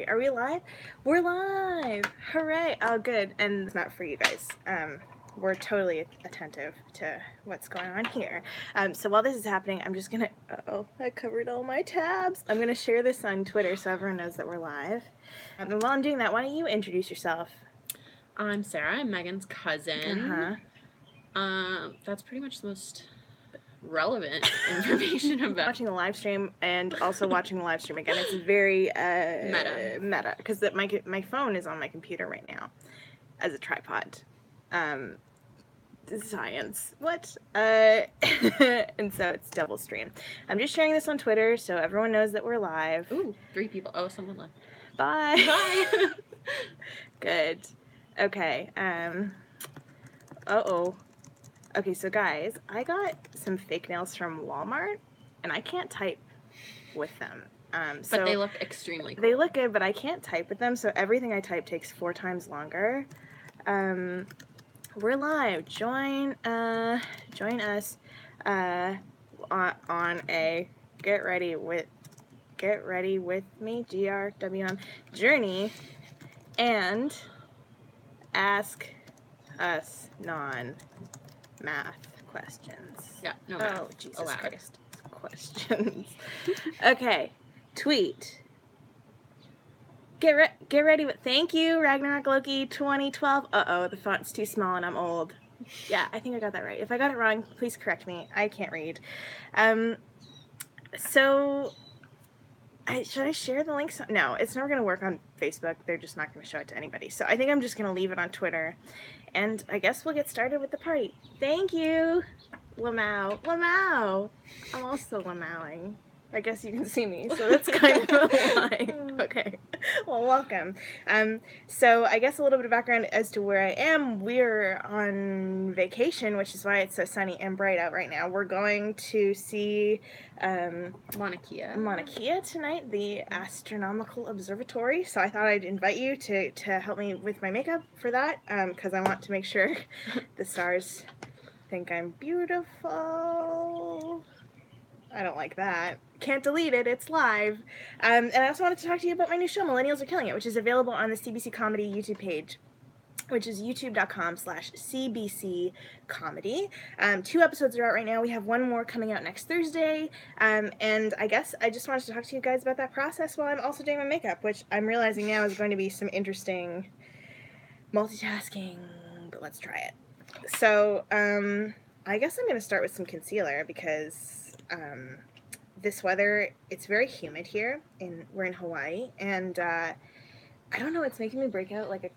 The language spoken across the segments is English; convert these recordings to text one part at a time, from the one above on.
Are we live? We're live! Hooray! Oh, good. And it's not for you guys. We're totally attentive to what's going on here. So while this is happening, I'm just gonna... Uh-oh, I covered all my tabs. I'm gonna share this on Twitter so everyone knows that we're live. And while I'm doing that, why don't you introduce yourself? I'm Sarah. I'm Megan's cousin. That's pretty much the most relevant information about watching the live stream and also watching the live stream again. It's very meta because my phone is on my computer right now as a tripod. Science. What? And so it's double stream. I'm just sharing this on Twitter so everyone knows that we're live. Ooh, 3 people. Oh, someone left. Bye. Bye. Good. Okay. Uh-oh. Okay, so guys, I got some fake nails from Walmart, and I can't type with them. But they look extremely cool. They look good, but I can't type with them, so everything I type takes 4 times longer. We're live. Join us on a get ready with me GRWM journey, and ask us non-math questions. Yeah, no math. Oh, Jesus allowed. Christ. Questions. Okay. Tweet. Get ready with... Thank you, Ragnarok Loki 2012. Uh-oh, the font's too small and I'm old. Yeah, I think I got that right. If I got it wrong, please correct me. I can't read. So... should I share the links? No, it's never going to work on Facebook. They're just not going to show it to anybody. So I think I'm just going to leave it on Twitter. And I guess we'll get started with the party. Thank you, Lamau. Lamau! I'm also Lamauing. I guess you can see me, so that's kind of a lie. Okay. Well, welcome. So I guess a little bit of background as to where I am. We're on vacation, which is why it's so sunny and bright out right now. We're going to see Mauna Kea tonight, the Astronomical Observatory. So I thought I'd invite you to help me with my makeup for that, because I want to make sure the stars think I'm beautiful. I don't like that. Can't delete it. It's live. And I also wanted to talk to you about my new show, Millennials Are Killing It, which is available on the CBC Comedy YouTube page, which is youtube.com/CBC Comedy. 2 episodes are out right now. We have 1 more coming out next Thursday. And I guess I just wanted to talk to you guys about that process while I'm also doing my makeup, which I'm realizing now is going to be some interesting multitasking, but let's try it. So, I guess I'm going to start with some concealer because this weather, it's very humid here. We're in Hawaii, and I don't know, it's making me break out like a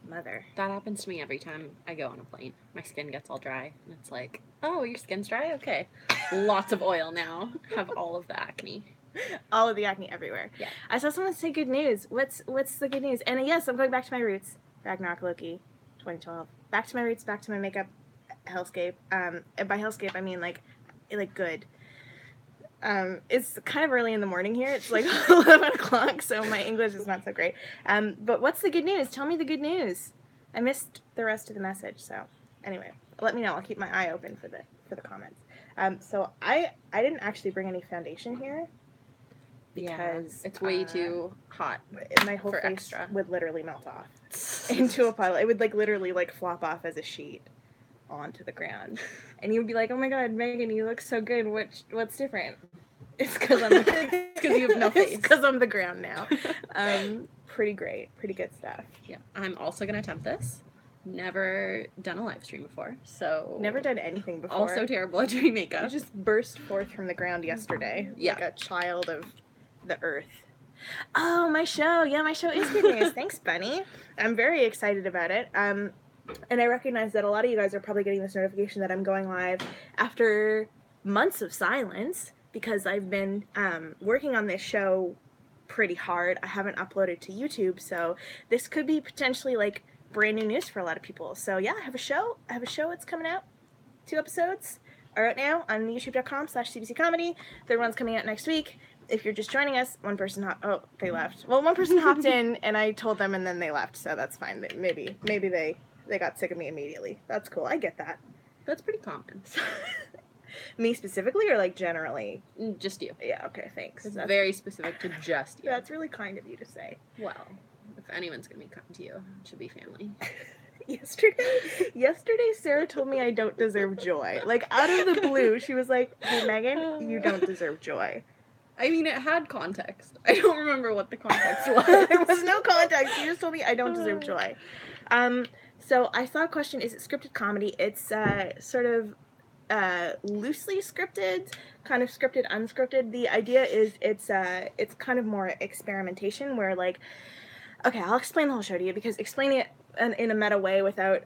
mother. That happens to me every time I go on a plane. My skin gets all dry, and it's like, oh, your skin's dry? Okay. Lots of oil now. Have all of the acne. All of the acne everywhere. Yeah. I saw someone say good news. What's the good news? And yes, I'm going back to my roots. Ragnarok Loki 2012. Back to my roots, back to my makeup hellscape. And by hellscape, I mean like good. It's kind of early in the morning here. It's like 11 o'clock, so my English is not so great. But what's the good news? Tell me the good news. I missed the rest of the message, so anyway, let me know. I'll keep my eye open for the comments. So I didn't actually bring any foundation here because it's way too hot. My whole face extra would literally melt off into a pile. It would literally flop off as a sheet onto the ground, and you would be like, "Oh my God, Megan, you look so good. What's different?" It's because you have no face. Because I'm the ground now. Pretty great, pretty good stuff. Yeah, I'm also gonna attempt this. Never done a live stream before, so never done anything before. Also terrible at doing makeup. You just burst forth from the ground yesterday, like a child of the earth. Oh, my show! Yeah, my show is good news. Thanks, Bunny. I'm very excited about it. And I recognize that a lot of you guys are probably getting this notification that I'm going live after months of silence because I've been working on this show pretty hard. I haven't uploaded to YouTube, so this could be potentially like brand new news for a lot of people. So yeah, I have a show. It's coming out. 2 episodes are out now on youtube.com/CBC Comedy. Third one's coming out next week. If you're just joining us, one person they left. Well, one person hopped in and I told them and then they left, so that's fine. Maybe they got sick of me immediately. That's cool. I get that. That's pretty common. Me specifically, or like generally? Just you. Yeah, okay, thanks. It's very specific to just you. That's really kind of you to say. Well, if anyone's gonna be kind to you, it should be family. Yesterday, Sarah told me I don't deserve joy. Like, out of the blue, she was like, hey, Megan, you don't deserve joy. I mean, it had context. I don't remember what the context was. There was no context. You just told me I don't deserve joy. So I saw a question, is it scripted comedy? It's sort of loosely scripted, kind of scripted, unscripted. The idea is it's kind of more experimentation where, like, okay, I'll explain the whole show to you because explaining it in a meta way without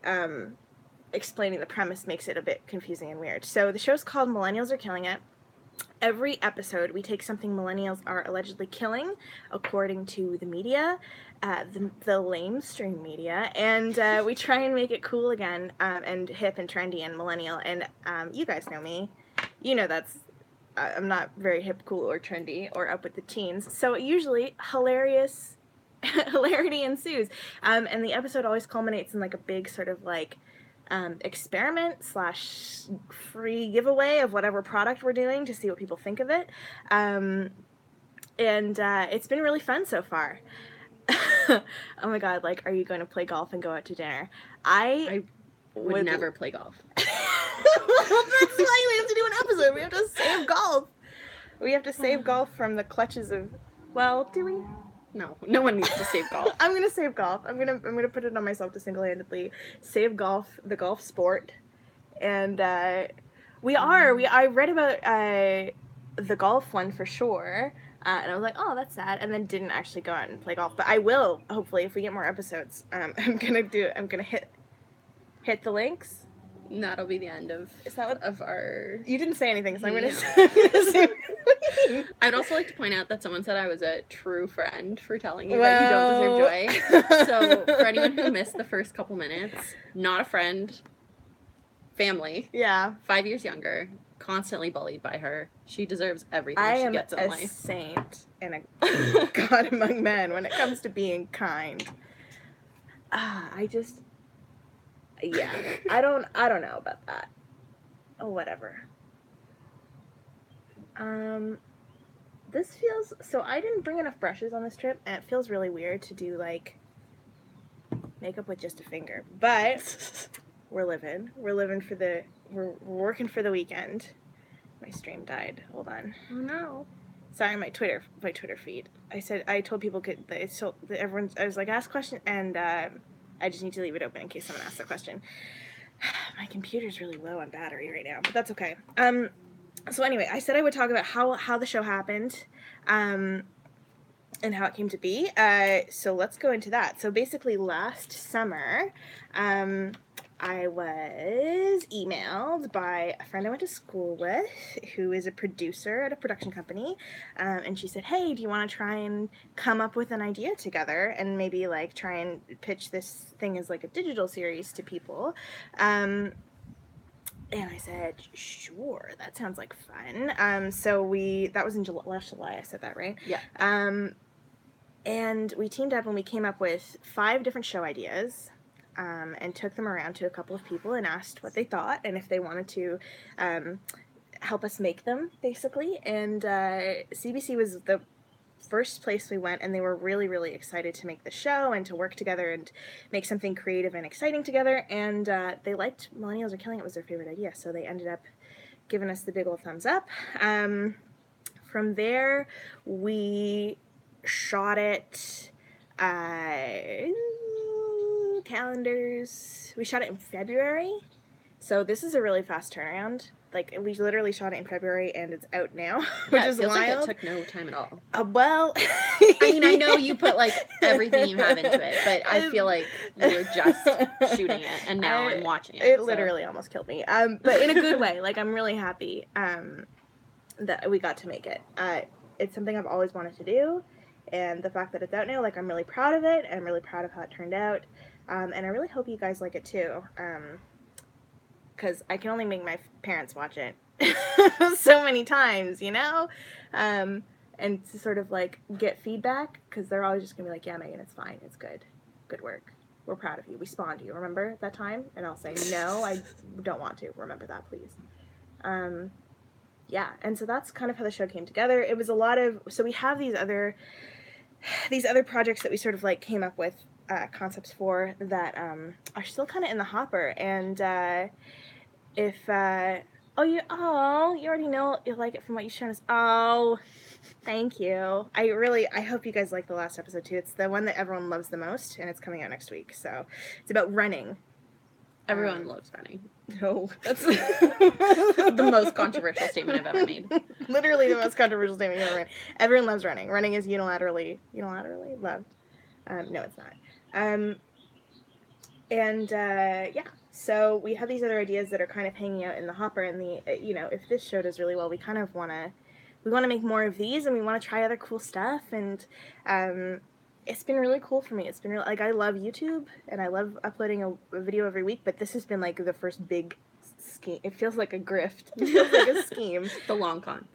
explaining the premise makes it a bit confusing and weird. So the show's called Millennials Are Killing It. Every episode, we take something millennials are allegedly killing, according to the media, the lamestream media, and we try and make it cool again, and hip and trendy and millennial. And you guys know me. You know that's I'm not very hip, cool, or trendy, or up with the teens. So usually, hilarity ensues. And the episode always culminates in like a big sort of like experiment / free giveaway of whatever product we're doing to see what people think of it. And it's been really fun so far. Oh my god, like, are you going to play golf and go out to dinner? I would never play golf. Well, that's why we have to do an episode. We have to save golf. We have to save golf from the clutches of, well, do we? No one needs to save golf. I'm gonna save golf. I'm gonna put it on myself to single-handedly save golf, the golf sport, and I read about the golf one for sure, and I was like, oh, that's sad, and then didn't actually go out and play golf. But I will, hopefully, if we get more episodes. I'm gonna hit the links. And that'll be the end of our. You didn't say anything, so I'm gonna say. I'd also like to point out that someone said I was a true friend for telling you that you don't deserve joy. So for anyone who missed the first couple minutes, not a friend, family. Yeah. 5 years younger, constantly bullied by her. She deserves everything she gets in life. I am a saint and a god among men when it comes to being kind. Yeah, I don't know about that. Oh, whatever. This feels, so I didn't bring enough brushes on this trip, and it feels really weird to do, like, makeup with just a finger. But we're working for the weekend. My stream died. Hold on. Oh no. Sorry, my Twitter feed. I told people I was like, ask question, and I just need to leave it open in case someone asks a question. My computer's really low on battery right now, but that's okay. So anyway, I said I would talk about how the show happened, and how it came to be. So let's go into that. So basically last summer, I was emailed by a friend I went to school with who is a producer at a production company, and she said, hey, do you want to try and come up with an idea together and maybe like try and pitch this thing as like a digital series to people? And I said, sure, that sounds like fun. So that was in last July, I said that, right? Yeah. And we teamed up and we came up with 5 different show ideas. And took them around to a couple of people and asked what they thought and if they wanted to help us make them, basically. And CBC was the first place we went, and they were really, really excited to make the show and to work together and make something creative and exciting together. And they liked Millennials Are Killing It was their favorite idea, so they ended up giving us the big old thumbs up. From there, we shot it... calendars. We shot it in February, so this is a really fast turnaround. Like, we literally shot it in February and it's out now, which is wild. Like it took no time at all. Well, I mean, I know you put like everything you have into it, but I feel like you were just shooting it, and now I'm watching it. It literally almost killed me, but in a good way. Like, I'm really happy that we got to make it. It's something I've always wanted to do, and the fact that it's out now, like, I'm really proud of it, and I'm really proud of how it turned out. And I really hope you guys like it too, because I can only make my parents watch it so many times, you know? And to sort of, like, get feedback, because they're always just going to be like, yeah, Megan, it's fine, it's good. Good work. We're proud of you. We spawned you. Remember that time? And I'll say, no, I don't want to. Remember that, please. yeah, and so that's kind of how the show came together. It was a lot of, so we have these other projects that we sort of like came up with concepts for that are still kind of in the hopper. And if you already know you like it from what you've shown us. Oh, thank you. I hope you guys like the last episode too. It's the one that everyone loves the most, and it's coming out next week. So it's about running. Everyone loves running. No, that's the most controversial statement I've ever made. Literally the most controversial statement I've ever made. Everyone loves running. Running is unilaterally loved. No, it's not. Yeah. So we have these other ideas that are kind of hanging out in the hopper, and if this show does really well, we kind of want to make more of these, and we want to try other cool stuff, and it's been really cool for me. It's been really, like, I love YouTube, and I love uploading a video every week, but this has been, like, the first big scheme. It feels like a grift. It feels like a scheme. The long con.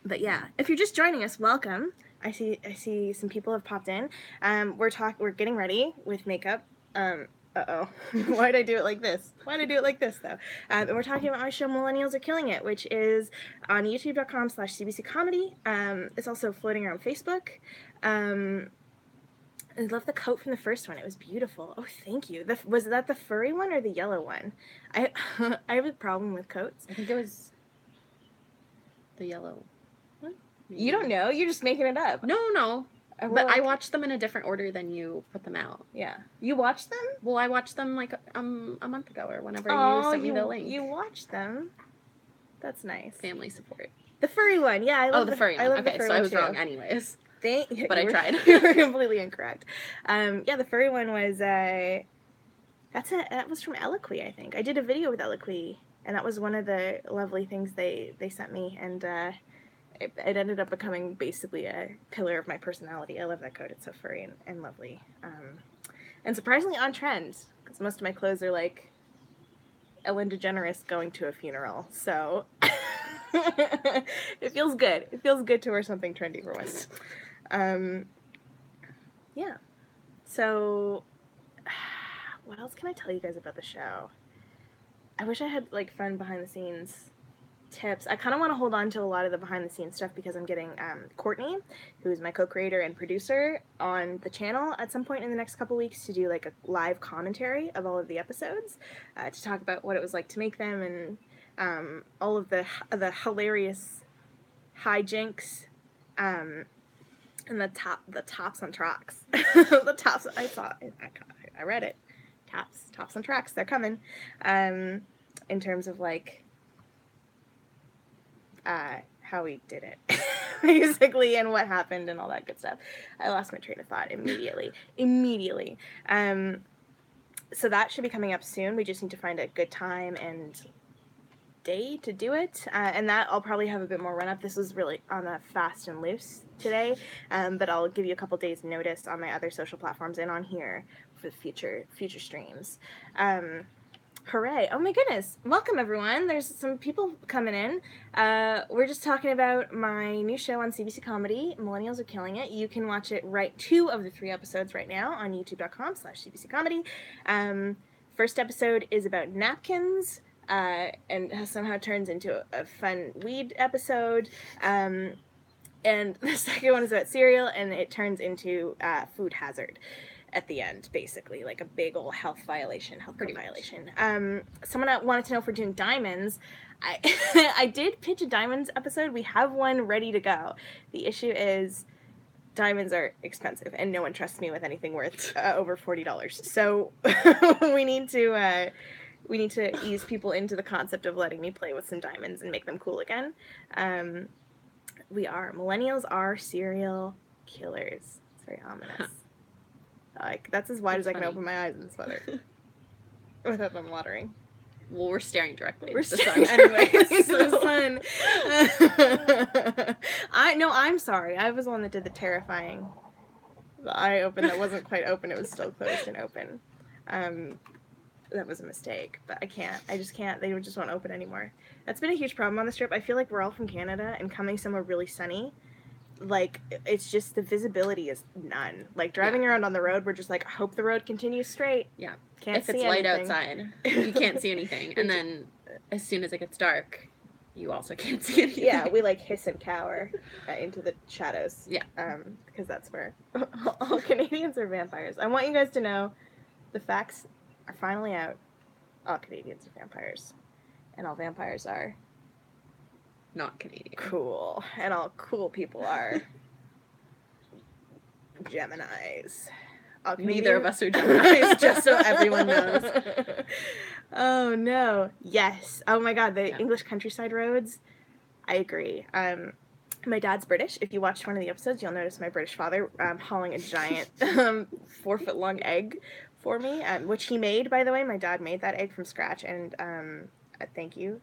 But yeah, if you're just joining us, welcome. I see some people have popped in. We're getting ready with makeup. Why'd I do it like this? Though? And we're talking about my show, Millennials Are Killing It, which is on youtube.com/CBC Comedy. It's also floating around Facebook. I love the coat from the first one. It was beautiful. Oh, thank you. Was that the furry one or the yellow one? I have a problem with coats. I think it was the yellow one. You don't know. You're just making it up. No. But I watched them in a different order than you put them out. Yeah. You watched them? Well, I watched them like a month ago or whenever you sent me the link. You watched them? That's nice. Family support. The furry one. Yeah, I love the furry one. I love okay, the furry so one I was too. wrong anyways. But I tried. You were completely incorrect. The furry one was that was from Eloquy, I think. I did a video with Eloquy, and that was one of the lovely things they sent me, and it ended up becoming basically a pillar of my personality. I love that coat. It's so furry and lovely. And surprisingly on trend, because most of my clothes are like Ellen DeGeneres going to a funeral. So it feels good. It feels good to wear something trendy for once. Yeah. So what else can I tell you guys about the show? I wish I had like fun behind the scenes tips. I kind of want to hold on to a lot of the behind the scenes stuff because I'm getting Courtney, who is my co-creator and producer, on the channel at some point in the next couple weeks to do like a live commentary of all of the episodes, to talk about what it was like to make them, and all of the hilarious hijinks, and the tops on tracks. The tops I saw. I read it. Tops on tracks. They're coming. In terms of like how we did it, basically, and what happened and all that good stuff. I lost my train of thought immediately. So that should be coming up soon. We just need to find a good time and day to do it, and that I'll probably have a bit more run up. This was really on a fast and loose today, but I'll give you a couple days notice on my other social platforms and on here for future streams. Hooray. Oh my goodness. Welcome everyone. There's some people coming in. We're just talking about my new show on CBC Comedy, Millennials Are Killing It. You can watch it 2 of the 3 episodes right now on youtube.com/CBC Comedy. First episode is about napkins, and somehow turns into a fun weed episode. And the second one is about cereal, and it turns into food hazard at the end, basically, like a big old health violation. Someone wanted to know if we're doing diamonds. I did pitch a diamonds episode. We have one ready to go. The issue is diamonds are expensive, and no one trusts me with anything worth over $40. So we need to ease people into the concept of letting me play with some diamonds and make them cool again. Millennials are serial killers. It's very ominous. Like, that's as wide as I can open my eyes in this weather without them watering. Well, we're staring directly. We're staring anyway. This is fun. I'm sorry. I was the one that did the terrifying. The eye open that wasn't quite open. It was still closed and open. That was a mistake, but I just can't. They just won't open anymore. That's been a huge problem on the strip. I feel like we're all from Canada and coming somewhere really sunny. Like, it's just the visibility is none. Like, driving around on the road, we're just like, I hope the road continues straight. Yeah. Can't if see it's light anything. outside, you can't see anything. And then as soon as it gets dark, you also can't see anything. Yeah, we like hiss and cower into the shadows. Yeah. Because that's where all Canadians are vampires. I want you guys to know the facts are finally out. All Canadians are vampires. And all vampires are not Canadian. Cool. And all cool people are Geminis. Neither of us are Geminis, just so everyone knows. Oh no. Yes. Oh my god, the Yeah. English countryside roads. I agree. My dad's British. If you watched one of the episodes, you'll notice my British father hauling a giant 4-foot-long egg for me, which he made, by the way. My dad made that egg from scratch, and thank you,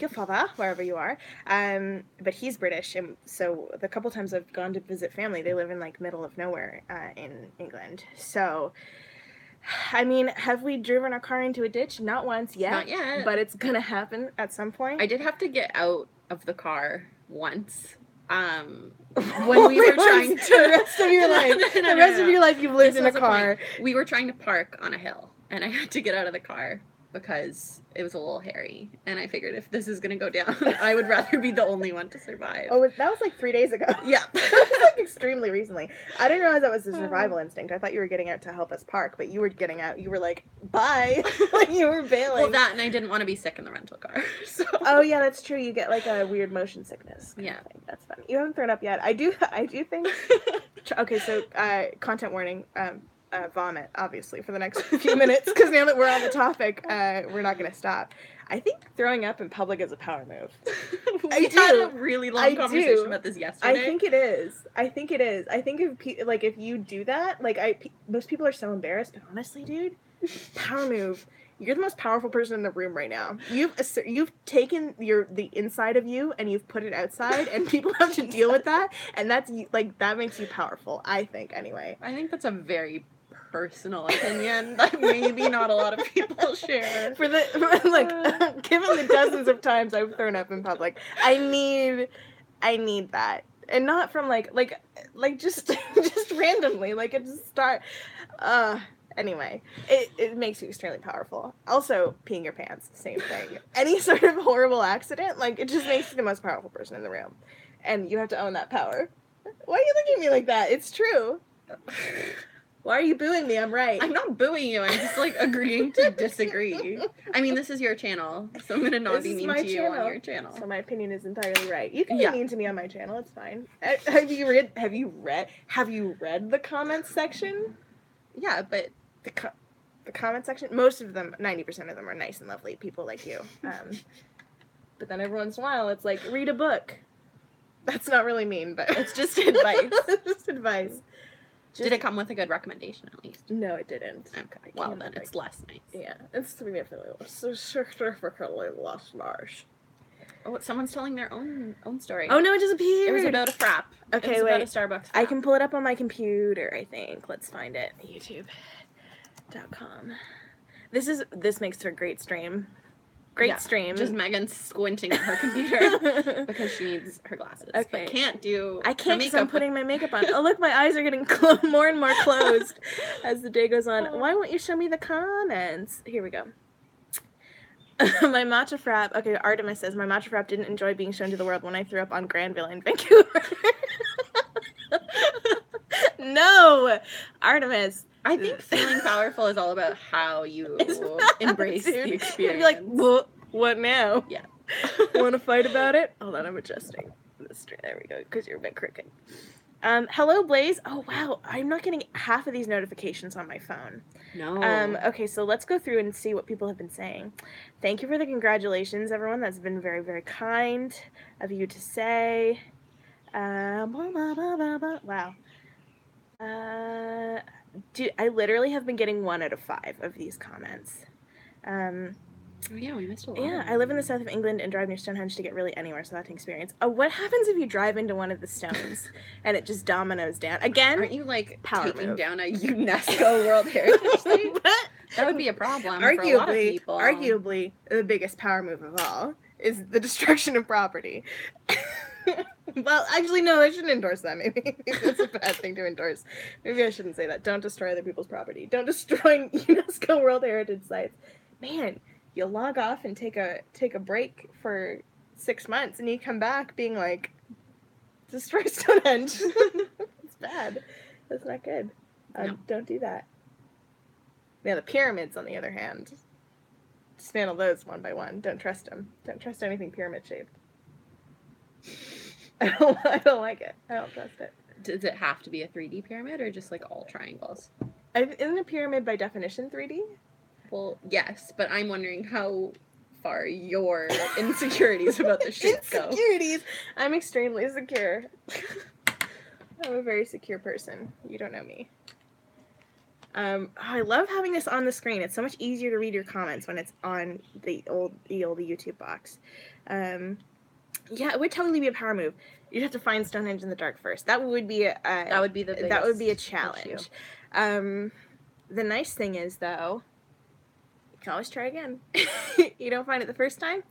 father, wherever you are. But he's British, and so the couple times I've gone to visit family, they live in like middle of nowhere in England. So, I mean, have we driven our car into a ditch? Not once yet. Not yet. But it's gonna happen at some point. I did have to get out of the car once. When we were trying to... The rest of your life. The rest of your life you've lived in a car. We were trying to park on a hill, and I had to get out of the car because it was a little hairy, and I figured if this is going to go down, I would rather be the only one to survive. Oh, that was like 3 days ago. Yeah. That was like extremely recently. I didn't realize that was a survival instinct. I thought you were getting out to help us park, but you were getting out. You were like, bye. Like you were bailing. Well, that, and I didn't want to be sick in the rental car. So. Oh, yeah, that's true. You get like a weird motion sickness. Yeah. That's funny. You haven't thrown up yet. I do think... Okay, so content warning. Vomit, obviously, for the next few minutes, because now that we're on the topic, we're not going to stop. I think throwing up in public is a power move. We had a really long conversation about this yesterday. I think it is. I think if you do that, most people are so embarrassed, but honestly, dude, power move. You're the most powerful person in the room right now. You've taken the inside of you and you've put it outside, and people have to deal with that, and that makes you powerful. I think, anyway. I think that's a very personal opinion that maybe not a lot of people share. Given the dozens of times I've thrown up in public, I need that, and not from just randomly. It just start. Anyway, it makes you extremely powerful. Also, peeing your pants, same thing. Any sort of horrible accident, it just makes you the most powerful person in the room, and you have to own that power. Why are you looking at me like that? It's true. Why are you booing me? I'm right. I'm not booing you. I'm just agreeing to disagree. I mean, this is your channel, so I'm gonna not be mean to you on your channel. So my opinion is entirely right. You can be mean to me on my channel. It's fine. Have you read the comments section? Yeah, but the comment section, most of them, 90% of them are nice and lovely people like you. But then every once in a while, it's like, read a book. That's not really mean, but it's just advice. It's just advice. Did it come with a good recommendation, at least? No, it didn't. Okay, well, then it's less nice. Yeah, it's significantly less nice. Oh, someone's telling their own story. Oh, no, it just appeared. It was about a frap. Okay, it was wait. about a Starbucks frap. I can pull it up on my computer, I think. Let's find it. YouTube.com. This makes for a great stream. Stream. Just Megan squinting at her computer because she needs her glasses. Okay. But can't do I can't because I'm putting my makeup on. Oh, look, my eyes are getting more and more closed as the day goes on. Why won't you show me the comments? Here we go. My matcha frap. Okay, Artemis says, my matcha frap didn't enjoy being shown to the world when I threw up on Granville in Vancouver. No! Artemis. I think feeling powerful is all about how you embrace the experience. You'd be like, what now? Yeah. Want to fight about it? Hold on, I'm adjusting the stream. There we go, because you're a bit crooked. Hello, Blaze. Oh, wow. I'm not getting half of these notifications on my phone. No. Okay, so let's go through and see what people have been saying. Thank you for the congratulations, everyone. That's been very, very kind of you to say. Wow. Dude, I literally have been getting 1 out of 5 of these comments. Oh, yeah, we missed a lot. Yeah, I live in the south of England and drive near Stonehenge to get really anywhere, so that's an experience. Oh, what happens if you drive into one of the stones and it just dominoes down? Again, aren't you taking move. down a UNESCO World Heritage Site? That would be a problem for a lot of people. Arguably, the biggest power move of all is the destruction of property. Well, actually, no, I shouldn't endorse that. Maybe that's a bad thing to endorse. Maybe I shouldn't say that. Don't destroy other people's property. Don't destroy UNESCO World Heritage Sites. Man, you'll log off and take a break for 6 months, and you come back being like, destroy Stonehenge. It's bad. That's not good. No. Don't do that. Now the pyramids, on the other hand, dismantle those one by one. Don't trust them. Don't trust anything pyramid shaped. I don't like it. I don't trust it. Does it have to be a 3D pyramid or just like all triangles? Isn't a pyramid by definition 3D? Well, yes, but I'm wondering how far your insecurities about the shape go. Insecurities? I'm extremely secure. I'm a very secure person. You don't know me. I love having this on the screen. It's so much easier to read your comments when it's on the old YouTube box. Yeah, it would totally be a power move. You'd have to find Stonehenge in the dark first. That would be a challenge. The nice thing is, though, you can always try again. You don't find it the first time,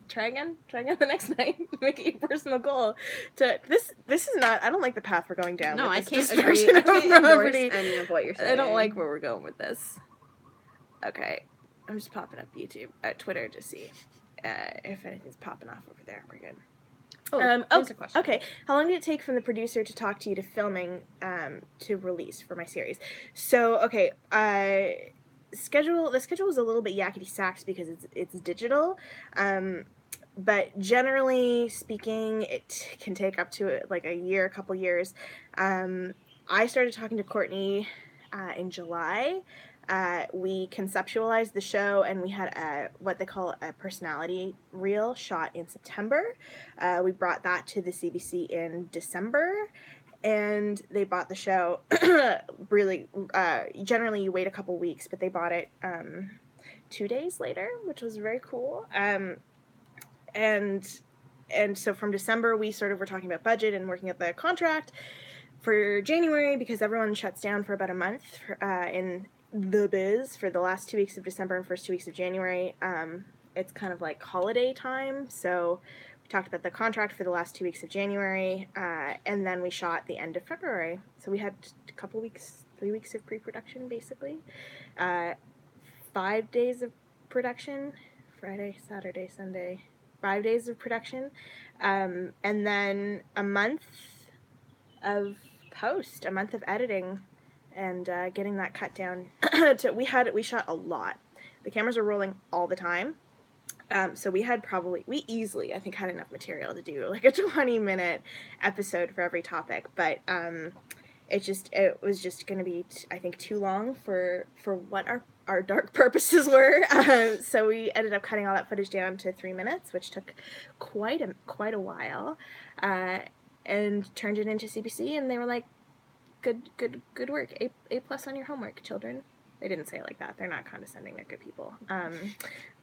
try again the next night. Make it your personal goal. This is not. I don't like the path we're going down. No, I can't agree. I can't endorse any of what you're saying. I don't like where we're going with this. Okay, I'm just popping up Twitter to see if anything's popping off over there. We're good. Here's a question. Okay. How long did it take from the producer to talk to you to filming to release for my series? So, okay, the schedule was a little bit yakety sax because it's digital. But generally speaking, it can take up to like a couple years. I started talking to Courtney in July. We conceptualized the show, and we had what they call a personality reel shot in September. We brought that to the CBC in December, and they bought the show. Really, generally you wait a couple weeks, but they bought it 2 days later, which was very cool. And so from December, we sort of were talking about budget and working out the contract for January, because everyone shuts down for about a month in the biz for the last 2 weeks of December and first 2 weeks of January. It's kind of like holiday time, so we talked about the contract for the last 2 weeks of January, and then we shot the end of February. So we had a couple weeks, 3 weeks of pre-production, basically. 5 days of production, Friday, Saturday, Sunday, 5 days of production, and then a month of post, a month of editing, and getting that cut down. We shot a lot. The cameras were rolling all the time. So we easily, I think, had enough material to do like a 20-minute episode for every topic, but it was just going to be, I think, too long for what our dark purposes were. So we ended up cutting all that footage down to 3 minutes, which took quite a while, and turned it into CBC, and they were like, good work, A+ on your homework, children. They didn't say it like that. They're not condescending. They're good people.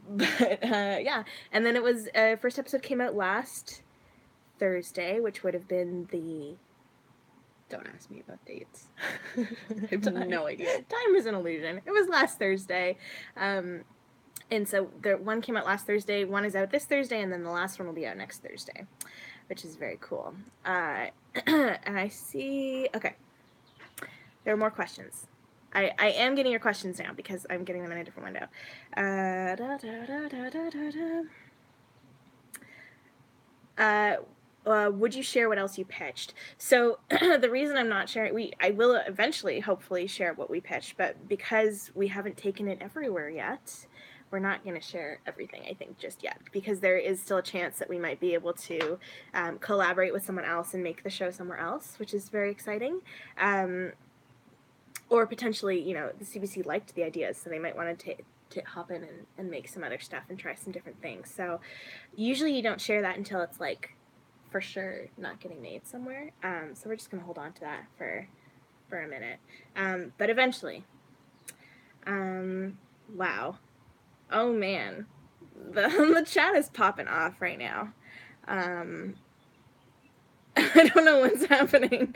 But yeah. And then it was, first episode came out last Thursday, which would have been the... Don't ask me about dates. I have no idea. Time is an illusion. It was last Thursday. And so the one came out last Thursday, one is out this Thursday, and then the last one will be out next Thursday, which is very cool. And I see... Okay. There are more questions. I am getting your questions now because I'm getting them in a different window. Would you share what else you pitched? So the reason I'm not sharing, I will eventually, hopefully, share what we pitched, but because we haven't taken it everywhere yet, we're not going to share everything, I think, just yet, because there is still a chance that we might be able to collaborate with someone else and make the show somewhere else, which is very exciting. Or potentially, the CBC liked the ideas, so they might want to hop in and make some other stuff and try some different things. So usually you don't share that until it's like for sure not getting made somewhere. So we're just going to hold on to that for a minute. But eventually. Wow. Oh man. The chat is popping off right now. I don't know what's happening.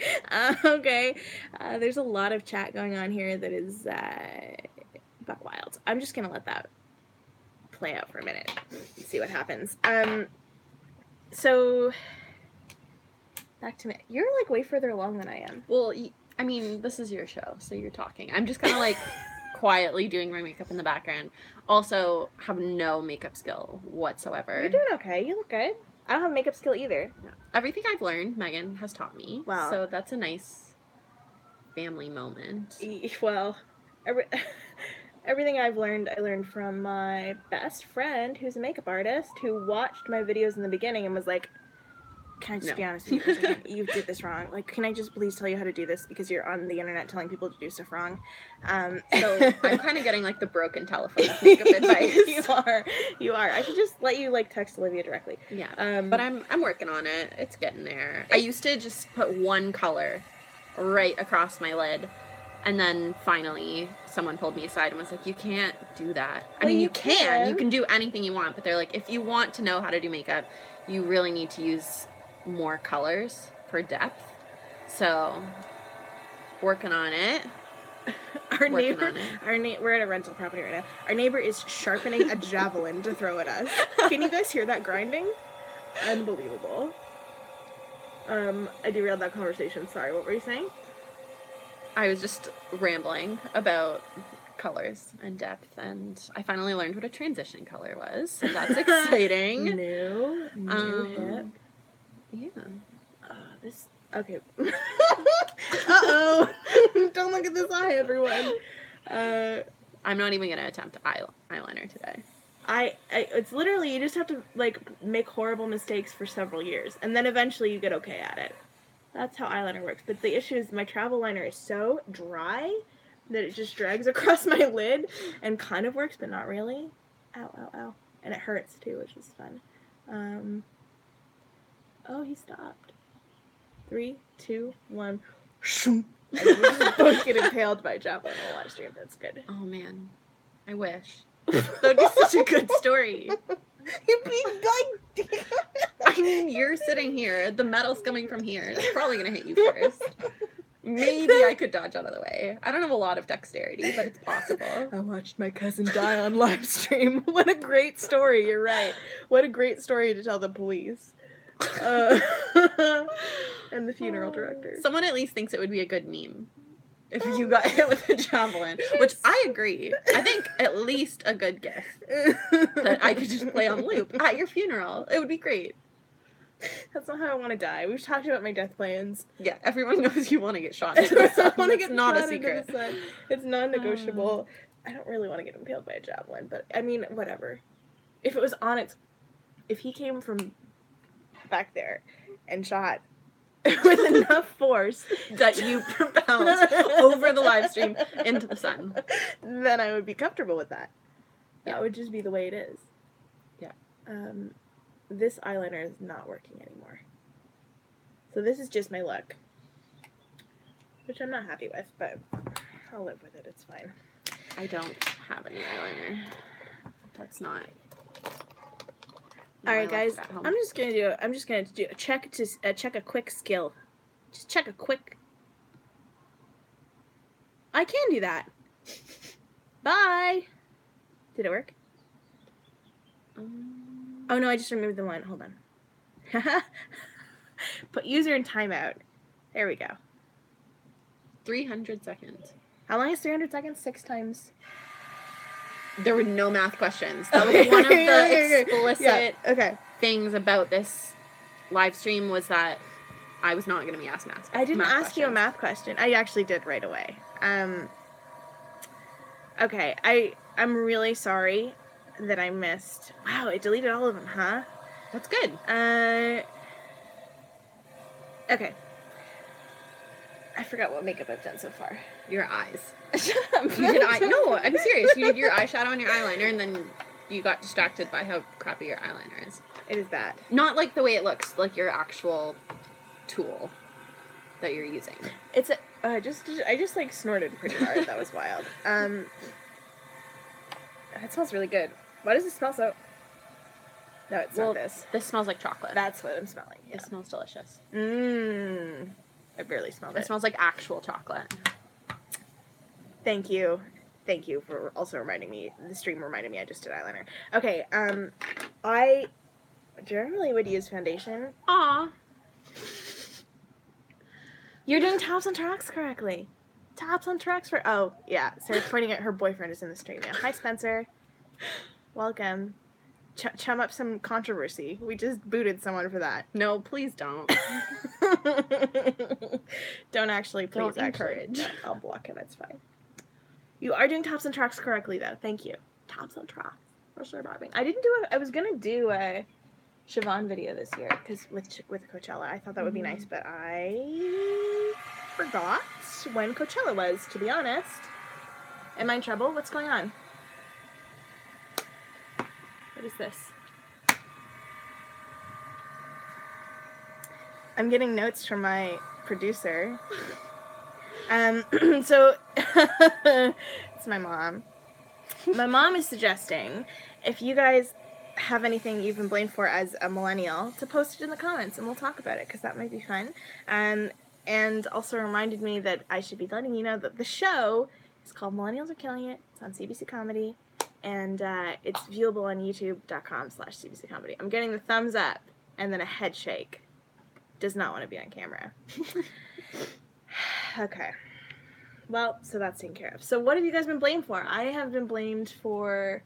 Okay. There's a lot of chat going on here that is buck wild. I'm just going to let that play out for a minute. See what happens. So, back to me. You're like way further along than I am. Well, I mean, this is your show, so you're talking. I'm just kind of like quietly doing my makeup in the background. Also, have no makeup skill whatsoever. You're doing okay. You look good. I don't have makeup skill either. No. Everything I've learned, Megan has taught me. Wow. So that's a nice family moment. Well, everything I've learned, I learned from my best friend, who's a makeup artist, who watched my videos in the beginning and was like, can I just be honest with you? You did this wrong. Like, can I just please tell you how to do this? Because you're on the internet telling people to do stuff wrong. So I'm kind of getting, like, the broken telephone of makeup advice. You are. I should just let you, like, text Olivia directly. Yeah. But I'm working on it. It's getting there. I used to just put one color right across my lid. And then finally someone pulled me aside and was like, you can't do that. I mean, you can. You can do anything you want. But they're like, if you want to know how to do makeup, you really need to use more colors for depth. So, working on it. We're at a rental property right now. Our neighbor is sharpening a javelin to throw at us. Can you guys hear that grinding? Unbelievable. I derailed that conversation. Sorry, what were you saying? I was just rambling about colors and depth, and I finally learned what a transition color was. So that's exciting. New hip. Yeah. Okay. Uh-oh. Don't look at this eye, everyone. I'm not even gonna attempt eyeliner today. It's literally, you just have to, like, make horrible mistakes for several years, and then eventually you get okay at it. That's how eyeliner works. But the issue is my travel liner is so dry that it just drags across my lid and kind of works, but not really. Ow, ow, ow. And it hurts, too, which is fun. Oh, he stopped. 3, 2, 1. And we just both get impaled by a javelin on the live stream. That's good. Oh, man. I wish. That would be such a good story. You'd be like... I mean, you're sitting here. The metal's coming from here. It's probably going to hit you first. Maybe I could dodge out of the way. I don't have a lot of dexterity, but it's possible. I watched my cousin die on live stream. What a great story. You're right. What a great story to tell the police. And the funeral director. Someone at least thinks it would be a good meme if you got hit with a javelin, which I agree. I think at least a good gift that I could just play on loop at your funeral. It would be great. That's not how I want to die. We've talked about my death plans. Yeah, everyone knows you want to get shot into the sun. It's not a secret. It's non-negotiable. I don't really want to get impaled by a javelin, but I mean, whatever. If it was on its... If he came from back there and shot with enough force that you propelled over the live stream into the sun, then I would be comfortable with that. That would just be the way it is. Yeah. This eyeliner is not working anymore. So this is just my look, which I'm not happy with, but I'll live with it. It's fine. I don't have any eyeliner. That's not... All right, guys. I'm just gonna do a check to check a quick skill. Just check a quick. I can do that. Bye. Did it work? Oh no, I just removed the one. Hold on. Put user in timeout. There we go. 300 seconds. How long is 300 seconds? 6 times. There were no math questions. That was one of the explicit things about this live stream was that I was not going to be asked math. I didn't ask you a math question. I actually did right away. Okay, I'm really sorry that I missed. Wow, it deleted all of them, huh? That's good. Okay. I forgot what makeup I've done so far. Your eyes. No, I'm serious. You did your eyeshadow and your eyeliner, and then you got distracted by how crappy your eyeliner is. It is bad. Not like the way it looks, like your actual tool that you're using. It's a, I just like snorted pretty hard. That was wild. It smells really good. Why does it smell so? No, it's not this. This smells like chocolate. That's what I'm smelling. Yeah. It smells delicious. I barely smelled it. It smells like actual chocolate. Thank you. Thank you for also reminding me. The stream reminded me I just did eyeliner. Okay, I generally would use foundation. Aw. You're doing tops and tracks correctly. Tops on Tracks for... Oh, yeah. Sarah's pointing at her boyfriend is in the stream now. Hi, Spencer. Welcome. Chum up some controversy. We just booted someone for that. No, please don't. Don't actually, please. Don't encourage. I'll block him. It's fine. You are doing Tops on Tracks correctly, though. Thank you. Tops on Tracks. For sure, Bobby. I was going to do a Siobhan video this year because with Coachella. I thought that would be nice, but I forgot when Coachella was, to be honest. Am I in trouble? What's going on? What is this? I'm getting notes from my producer. So it's my mom. My mom is suggesting if you guys have anything you've been blamed for as a millennial to post it in the comments and we'll talk about it because that might be fun. And also reminded me that I should be letting you know that the show is called Millennials Are Killing It. It's on CBC Comedy. And it's viewable on youtube.com/CBC Comedy. I'm getting the thumbs up and then a head shake. Does not want to be on camera. Okay. Well, so that's taken care of. So what have you guys been blamed for? I have been blamed for...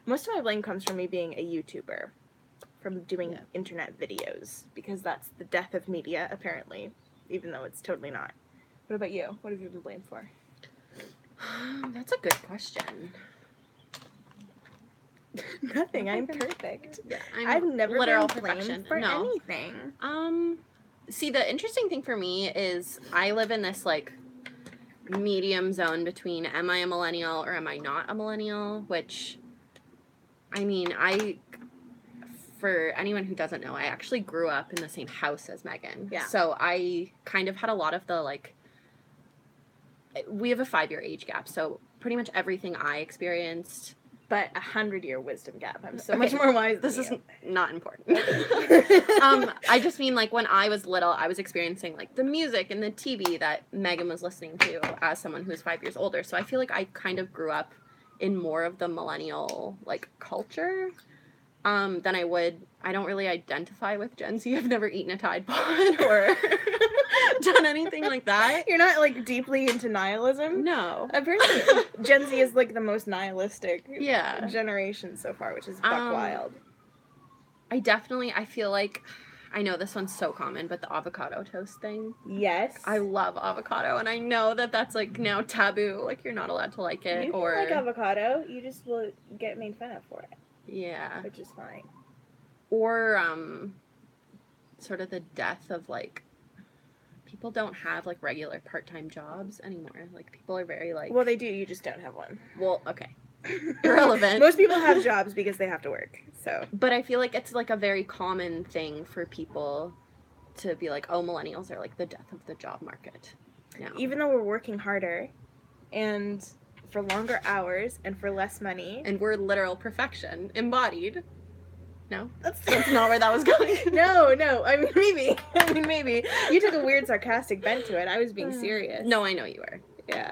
Most of my blame comes from me being a YouTuber. From doing internet videos. Because that's the death of media, apparently. Even though it's totally not. What about you? What have you been blamed for? That's a good question. Nothing. I'm perfect. Yeah, I've never literal been blamed perfection. for No. anything. See, the interesting thing for me is I live in this, like, medium zone between am I a millennial or am I not a millennial, which, I mean, for anyone who doesn't know, I actually grew up in the same house as Megan. Yeah. So I kind of had a lot of the, like, we have a 5-year age gap, so pretty much everything I experienced... But 100-year wisdom gap. I'm so much more wise than This you. is not important. I just mean, like, when I was little, I was experiencing, like, the music and the TV that Megan was listening to as someone who's 5 years older. So I feel like I kind of grew up in more of the millennial, like, culture than I would. I don't really identify with Gen Z. I've never eaten a Tide Pod or done anything like that. You're not, like, deeply into nihilism? No. Apparently, Gen Z is, like, the most nihilistic Yeah. generation so far, which is buck wild. I feel like, I know this one's so common, but the avocado toast thing. Yes. I love avocado, and I know that that's, like, now taboo. Like, you're not allowed to like it. You can like avocado, you just will get made fun of for it. Yeah. Which is fine. Or, sort of the death of, like, people don't have, like, regular part-time jobs anymore. Like, people are very, like... Well, they do, you just don't have one. Well, okay. Irrelevant. Most people have jobs because they have to work, so... But I feel like it's, like, a very common thing for people to be like, oh, millennials are, like, the death of the job market now. Even though we're working harder, and for longer hours, and for less money... And we're literal perfection, embodied. No? That's not where that was going. No. I mean, maybe. You took a weird sarcastic bent to it. I was being serious. No, I know you were. Yeah.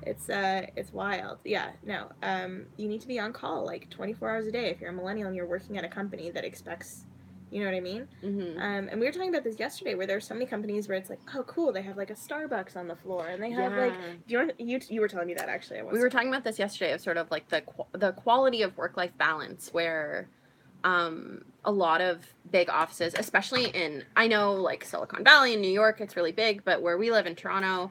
It's wild. Yeah, no. You need to be on call, like, 24 hours a day if you're a millennial and you're working at a company that expects, you know what I mean? Mm-hmm. And we were talking about this yesterday where there's so many companies where it's like, oh, cool, they have, like, a Starbucks on the floor, and they have, like, you were telling me that, actually. We were talking about this yesterday of sort of, like, the quality of work-life balance where... a lot of big offices, especially in, I know, like, Silicon Valley in New York, it's really big, but where we live in Toronto,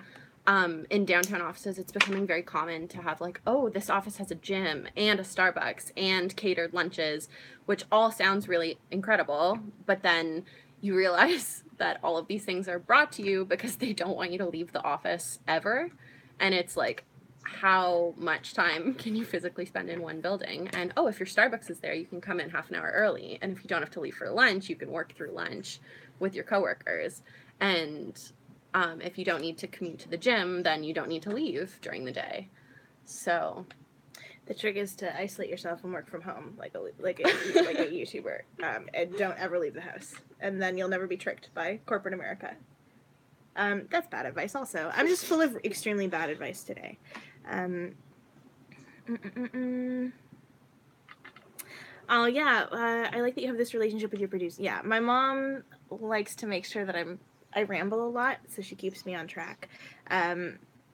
in downtown offices, it's becoming very common to have, like, oh, this office has a gym and a Starbucks and catered lunches, which all sounds really incredible, but then you realize that all of these things are brought to you because they don't want you to leave the office ever, and it's like, how much time can you physically spend in one building? And, oh, if your Starbucks is there, you can come in half an hour early. And if you don't have to leave for lunch, you can work through lunch with your coworkers. And if you don't need to commute to the gym, then you don't need to leave during the day. So... The trick is to isolate yourself and work from home, like a YouTuber, and don't ever leave the house. And then you'll never be tricked by corporate America. That's bad advice also. I'm just full of extremely bad advice today. Oh, yeah, I like that you have this relationship with your producer. Yeah, my mom likes to make sure that I ramble a lot, so she keeps me on track.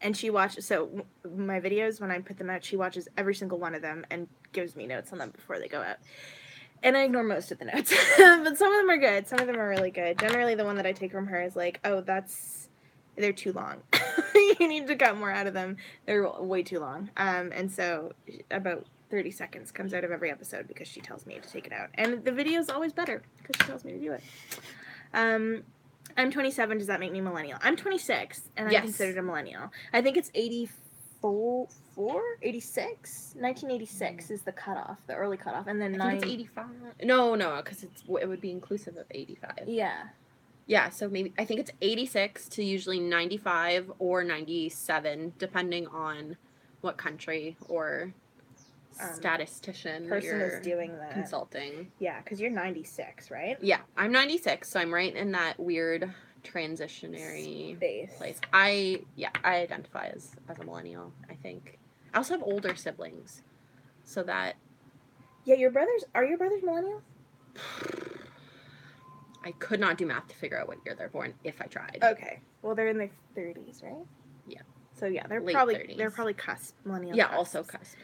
And she watches, so my videos, when I put them out, she watches every single one of them and gives me notes on them before they go out. And I ignore most of the notes. But some of them are good. Some of them are really good. Generally, the one that I take from her is like, oh, they're too long. You need to cut more out of them. They're way too long. And so about 30 seconds comes out of every episode because she tells me to take it out. And the video is always better because she tells me to do it. I'm 27. Does that make me millennial? I'm 26, and I'm considered a millennial. I think it's 86? 1986 is the cutoff, the early cutoff. And then I think it's 85. No, because it would be inclusive of 85. Yeah. Yeah, so maybe, I think it's 86 to usually 95 or 97, depending on what country or statistician person you're is doing that. Consulting. Yeah, because you're 96, right? Yeah, I'm 96, so I'm right in that weird transitionary place. I identify as a millennial, I think. I also have older siblings, so that... Yeah, are your brothers millennials? I could not do math to figure out what year they're born if I tried. Okay. Well, they're in their 30s, right? Yeah. So yeah, they're Late probably 30s. They're probably cusp millennial. Yeah, cusps. also cusp.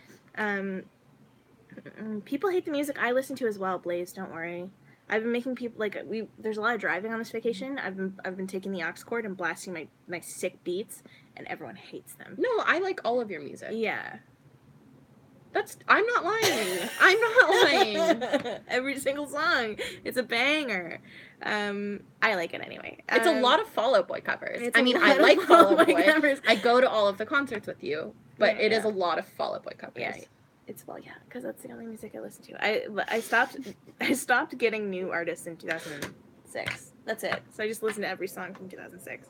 People hate the music I listen to as well, Blaze, don't worry. I've been making people there's a lot of driving on this vacation. I've been taking the aux cord and blasting my sick beats, and everyone hates them. No, I like all of your music. Yeah. I'm not lying. I'm not lying. Every single song. It's a banger. I like it anyway. It's a lot of Fall Out Boy covers. I mean, I like Fall Out Boy. Covers. I go to all of the concerts with you, but it is a lot of Fall Out Boy covers. Yeah. Because that's the only music I listen to. I stopped getting new artists in 2006. That's it. So I just listen to every song from 2006.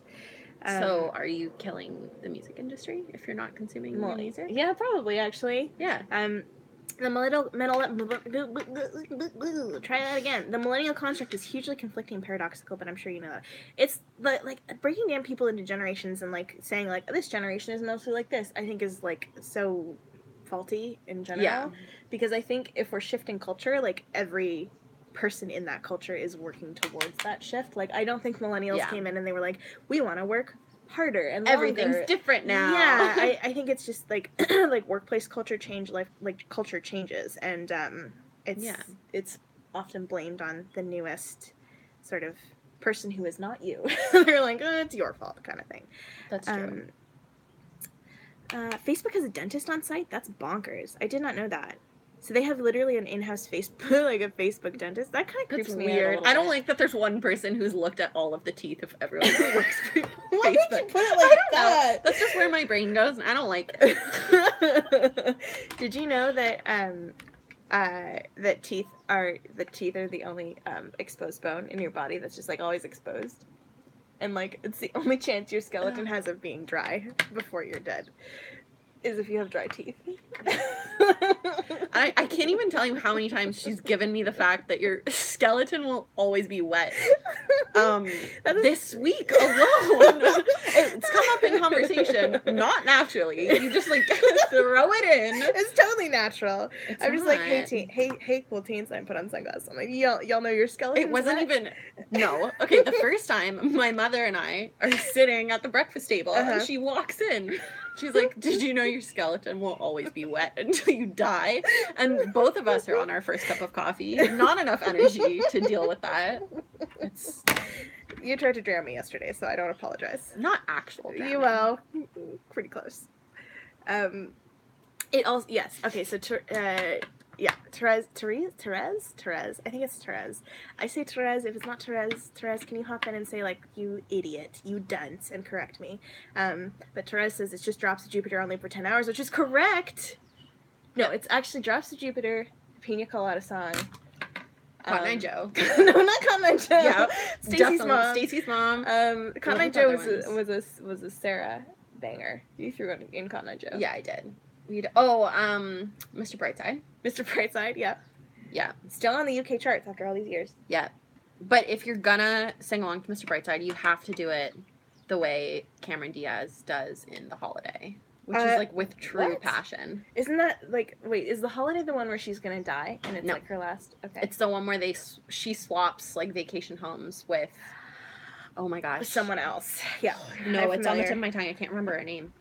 So are you killing the music industry if you're not consuming more music? Yeah, probably actually. Yeah. The try that again. The millennial construct is hugely conflicting and paradoxical, but I'm sure you know that. It's like breaking down people into generations and like saying like this generation is mostly like this, I think is like so faulty in general. Yeah. Because I think if we're shifting culture, like every person in that culture is working towards that shift. Like I don't think millennials came in and they were like, we want to work harder and longer. Everything's different now. Yeah, I think it's just like like workplace culture change, culture changes, and it's often blamed on the newest sort of person who is not you. They're like, oh, it's your fault, kind of thing. That's true. Facebook has a dentist on site. That's bonkers. I did not know that. So they have literally an in-house Facebook, like a Facebook dentist. That kind of creeps me out a little bit. I don't like that there's one person who's looked at all of the teeth of everyone who works for Facebook. Why did you put it like that? That's just where my brain goes, and I don't like it. Did you know that that teeth are the only exposed bone in your body that's just like always exposed? And like it's the only chance your skeleton has of being dry before you're dead. Is if you have dry teeth. I can't even tell you how many times she's given me the fact that your skeleton will always be wet. This week alone, it's come up in conversation, not naturally. You just like throw it in. It's totally natural. I'm just like, hey, cool teens. I put on sunglasses. I'm like, y'all know your skeleton. It wasn't even. No. Okay, the first time my mother and I are sitting at the breakfast table, and she walks in. She's like, did you know your skeleton will always be wet until you die? And both of us are on our first cup of coffee. Not enough energy to deal with that. You tried to drown me yesterday, so I don't apologize. Not actual drowning. Well, pretty close. It also, yes. Okay, so, Therese. I think it's Therese. I say Therese. If it's not Therese, can you hop in and say, like, you idiot, you dunce, and correct me? But Therese says it's just Drops of Jupiter only for 10 hours, which is correct. No, it's actually Drops of Jupiter, Pina Colada song. Cotton Eye Joe. No, not Cotton Eye Joe. Yeah, Stacey's mom. Stacey's mom. Cotton Eye Joe was a Sarah banger. You threw in Cotton Eye Joe. Yeah, I did. Mr. Brightside. Mr. Brightside, yeah. Yeah. Still on the UK charts after all these years. Yeah. But if you're gonna sing along to Mr. Brightside, you have to do it the way Cameron Diaz does in The Holiday, which is like with true passion. Isn't that like, wait, is The Holiday the one where she's gonna die and it's like her last? Okay. It's the one where she swaps like vacation homes with, oh my gosh. With someone else. Yeah. No, it's on the tip of my tongue. I can't remember her name.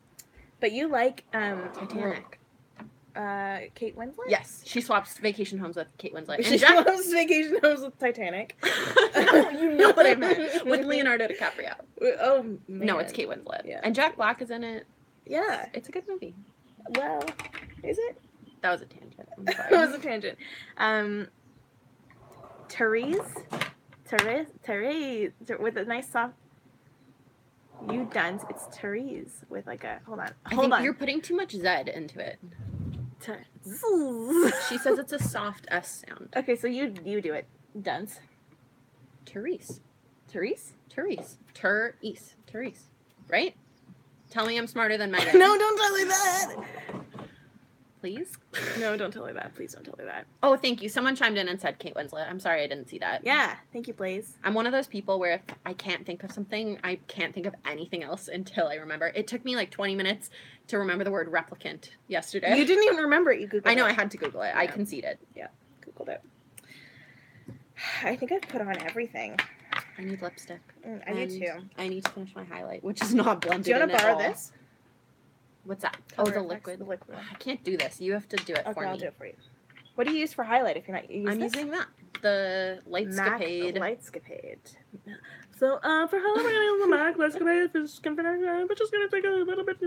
But you like Titanic. Kate Winslet? Yes, she swaps vacation homes with Kate Winslet. She loves vacation homes with Titanic. You know what I meant. With Leonardo DiCaprio. Oh, man. No, it's Kate Winslet. Yeah. And Jack Black is in it. Yeah. It's a good movie. Well, is it? That was a tangent. I'm That sorry. was a tangent. Therese, with a nice soft. You dunce. It's Therese with like a. Hold on. I think you're putting too much Z into it. She says it's a soft S sound. Okay, so you do it. Dunce. Therese. Therese? Therese. Therese. Right? Tell me I'm smarter than Megan. No, don't tell me that. Please? No, don't tell me that. Please don't tell me that. Oh, thank you. Someone chimed in and said Kate Winslet. I'm sorry I didn't see that. Yeah, thank you, Blaze. I'm one of those people where if I can't think of something, I can't think of anything else until I remember. It took me like 20 minutes to remember the word replicant yesterday. You didn't even remember it. You Googled it. I know, I had to Google it. Yeah. I conceded. Yeah, Googled it. I think I've put on everything. I need lipstick. I do too. I need to finish my highlight, which is not blended. Do you want to borrow all. this? What's that? Color the effects, liquid. The liquid one. I can't do this. You have to do it for me. I'll do it for you. What do you use for highlight if you're not using I'm using that. The Lightscapade. Lightscapade. So, for highlight, we're going to use the MAC Lightscapade. We're just going to take a little bit.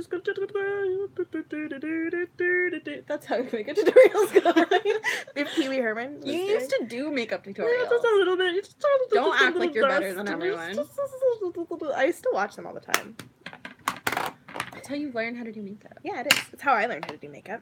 That's how makeup tutorials go, right? If Pee Wee Herman. You used to do makeup tutorials. Yeah, just a little bit. Don't act like you're better than everyone. I used to watch them all the time. That's how you learn how to do makeup. Yeah, it is. It's how I learned how to do makeup.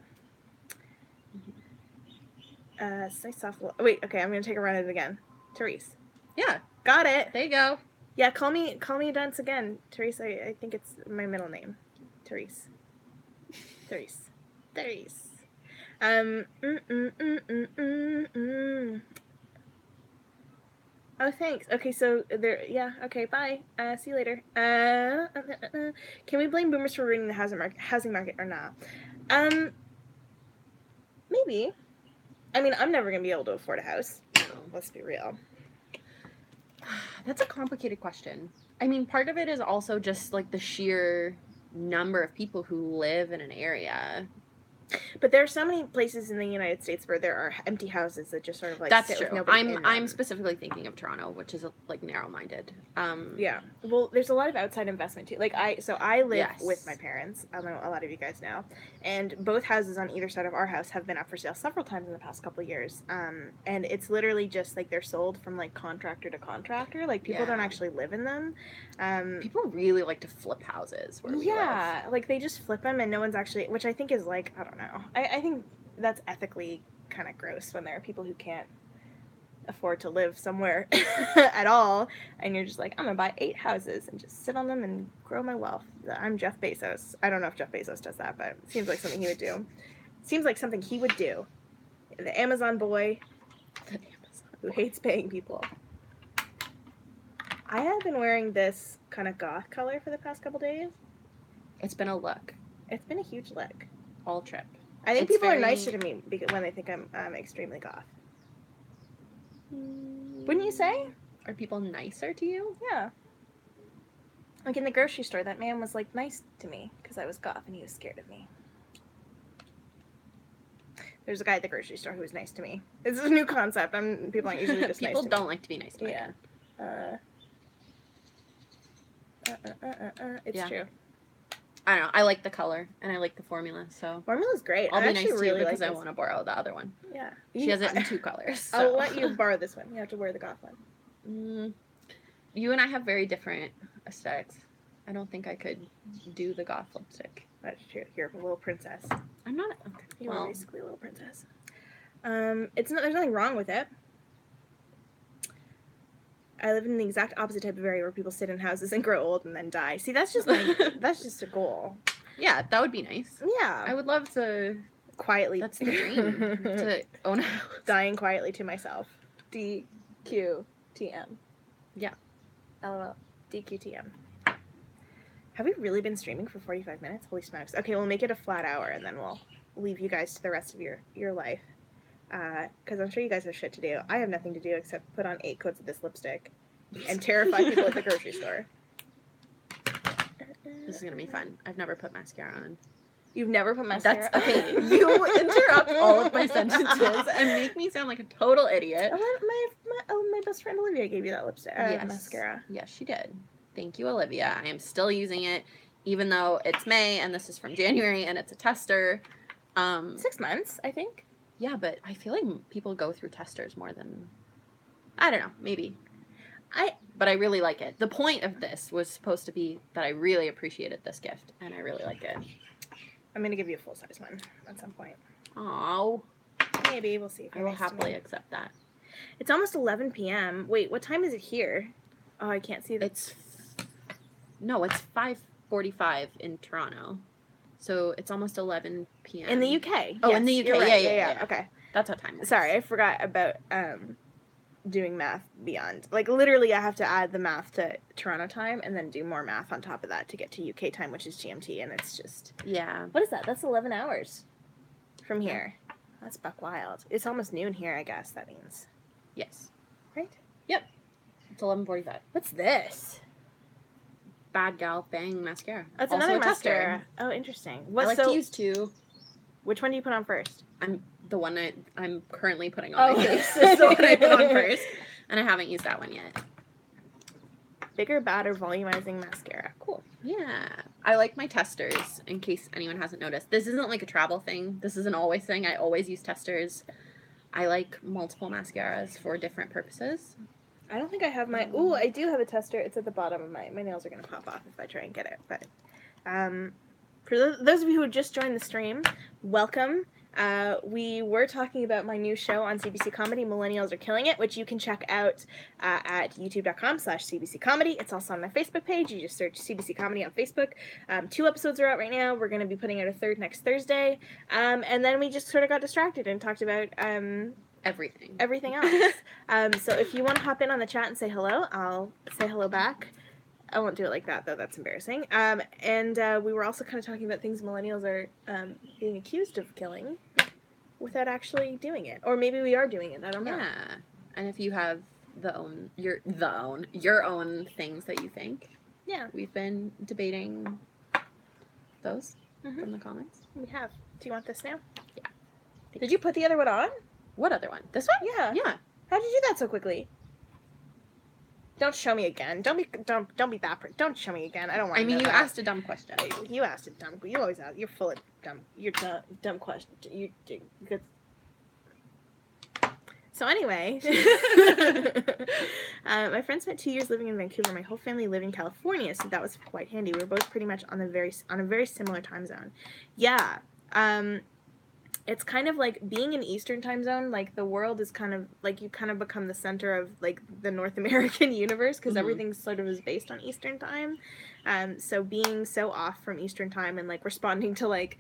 It's nice soft. Wait, okay, I'm gonna take a run at it again. Therese. Yeah. Got it. There you go. Yeah, call me Dunce again. Therese, I think it's my middle name. Therese. Oh, thanks. Okay, so there. Yeah. Okay. Bye. See you later. Can we blame boomers for ruining the housing market or not? Maybe. I mean, I'm never gonna be able to afford a house. Let's be real. That's a complicated question. I mean, part of it is also just like the sheer number of people who live in an area. But there are so many places in the United States where there are empty houses that just sort of like That's sit true. with nobody in them. I'm specifically thinking of Toronto, which is like narrow-minded. Yeah. Well, there's a lot of outside investment too. Like I live Yes. with my parents. I know a lot of you guys know, and both houses on either side of our house have been up for sale several times in the past couple of years. And it's literally just like they're sold from like contractor to contractor. Like people don't actually live in them. People really like to flip houses where we live. Like they just flip them, and no one's actually, which I think is like, I don't know. I think that's ethically kind of gross when there are people who can't afford to live somewhere at all, and you're just like, I'm gonna buy 8 houses and just sit on them and grow my wealth. I'm Jeff Bezos. I don't know if Jeff Bezos does that, but it seems like something he would do. The Amazon boy who hates paying people. I have been wearing this kind of goth color for the past couple days. It's been a look. It's been a huge look. All trip. I think It's people very- are nicer to me when they think I'm extremely goth. Wouldn't you say? Are people nicer to you? Yeah. Like in the grocery store, that man was like nice to me because I was goth and he was scared of me. There's a guy at the grocery store who was nice to me. This is a new concept. People aren't usually just People nice to don't like to be nice to me. Yeah. It's Yeah. true. I don't know. I like the color and I like the formula, so Formula's great. I'll I be nice actually to you really because like I this. want to borrow the other one. Yeah. She has it in 2 colors. So. I'll let you borrow this one. You have to wear the goth one. You and I have very different aesthetics. I don't think I could do the goth lipstick. That's true. You're a little princess. I'm not. Okay. You're Well, basically a little princess. There's nothing wrong with it. I live in the exact opposite type of area where people sit in houses and grow old and then die. See, that's just that's just a goal. yeah, that would be nice. Yeah. I would love to. Quietly. That's the dream. To own a house. Dying quietly to myself. DQTM. Yeah. LOL. DQTM. Have we really been streaming for 45 minutes? Holy smokes. Okay, we'll make it a flat hour and then we'll leave you guys to the rest of your life. Because I'm sure you guys have shit to do. I have nothing to do except put on 8 coats of this lipstick and terrify people at the grocery store. This is gonna be fun. I've never put mascara on. You've never put mascara? That's okay. You interrupt all of my sentences and make me sound like a total idiot. My best friend Olivia gave you that lipstick mascara. Yes, she did. Thank you, Olivia. I am still using it, even though it's May and this is from January and it's a tester. 6 months, I think. Yeah, but I feel like people go through testers more than, I don't know, maybe. But I really like it. The point of this was supposed to be that I really appreciated this gift, and I really like it. I'm going to give you a full-size one at some point. Oh. Maybe. We'll see. I will happily accept that. It's almost 11 p.m. Wait, what time is it here? Oh, I can't see that. It's 5:45 in Toronto. So it's almost 11 p.m. In the UK. Oh, yes, in the UK. Right. Yeah. Okay. That's what time it is. Sorry, I forgot about doing math beyond. Like, literally, I have to add the math to Toronto time and then do more math on top of that to get to UK time, which is GMT, and it's just... Yeah. What is that? That's 11 hours from here. That's buck wild. It's almost noon here, I guess that means. Yes. Right? Yep. It's 11:45. What's this? Bad Gal Bang mascara. That's also another a tester. mascara. Oh, interesting. I like to use two. Which one do you put on first? The one I'm currently putting on my Okay. face is the one I put on first, and I haven't used that one yet. Bigger, badder, volumizing mascara. Cool. Yeah. I like my testers, in case anyone hasn't noticed. This isn't like a travel thing. This is an always thing. I always use testers. I like multiple mascaras for different purposes. I don't think I have my... Ooh, I do have a tester. It's at the bottom of my nails are going to pop off if I try and get it. But for those of you who just joined the stream, welcome. We were talking about my new show on CBC Comedy, Millennials Are Killing It, which you can check out at youtube.com/CBC Comedy. It's also on my Facebook page. You just search CBC Comedy on Facebook. 2 episodes are out right now. We're going to be putting out a third next Thursday. And then we just sort of got distracted and talked about everything else. So if you want to hop in on the chat and say hello, I'll say hello back. I won't do it like that, though. That's embarrassing. And we were also kind of talking about things millennials are being accused of killing without actually doing it. Or maybe we are doing it. I don't know. Yeah. And if you have your own things that you think. Yeah. We've been debating those from the comments. We have. Do you want this now? Yeah. Did you put the other one on? What other one? This one? Yeah. Yeah. How did you do that so quickly? Don't show me again. Don't be that. Don't show me again. I don't want. I mean, you asked a dumb question. You asked a dumb. You always ask. You're full of dumb. You're dumb questions. You good. So anyway, my friend spent 2 years living in Vancouver. My whole family live in California, so that was quite handy. We were both pretty much on a very similar time zone. Yeah. It's kind of like being in Eastern time zone, like the world is kind of like you kind of become the center of like the North American universe because everything sort of is based on Eastern time. So being so off from Eastern time and like responding to like,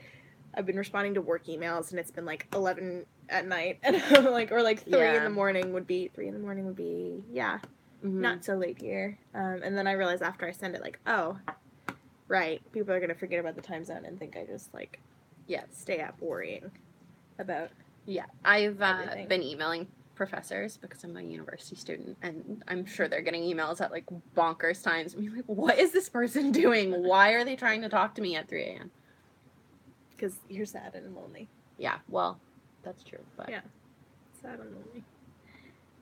I've been responding to work emails and it's been like 11 at night and I'm like, or like 3 in the morning would be, not so late here. And then I realized after I send it like, oh, right, people are going to forget about the time zone and think I just like, stay up worrying about I've been emailing professors because I'm a university student and I'm sure they're getting emails at like bonkers times. I'm like, what is this person doing? Why are they trying to talk to me at 3 a.m.? Because you're sad and lonely. Yeah, well, that's true. But yeah, sad and lonely.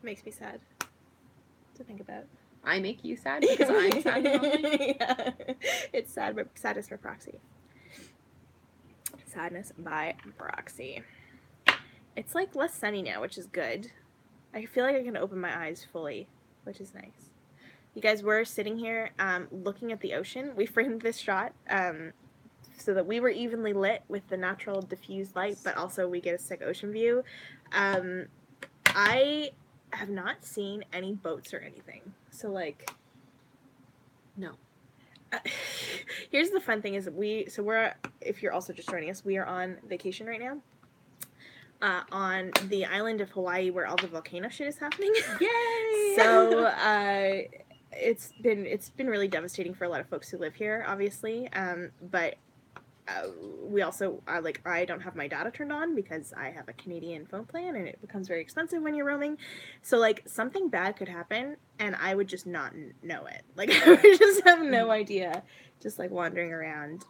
Makes me sad to think about. I make you sad because I'm sad and lonely? Yeah. It's sad, but sadness by proxy. Sadness by proxy. It's like less sunny now, which is good. I feel like I can open my eyes fully, which is nice. You guys were sitting here looking at the ocean. We framed this shot so that we were evenly lit with the natural diffused light, but also we get a sick ocean view. I have not seen any boats or anything. So, like, no. Here's the fun thing is we're, if you're also just joining us, we are on vacation right now. On the island of Hawaii where all the volcano shit is happening. Yay! So it's been really devastating for a lot of folks who live here, obviously. But we also, I don't have my data turned on because I have a Canadian phone plan and it becomes very expensive when you're roaming. So, like, something bad could happen and I would just not know it. Like, I would just have no idea, just, like, wandering around.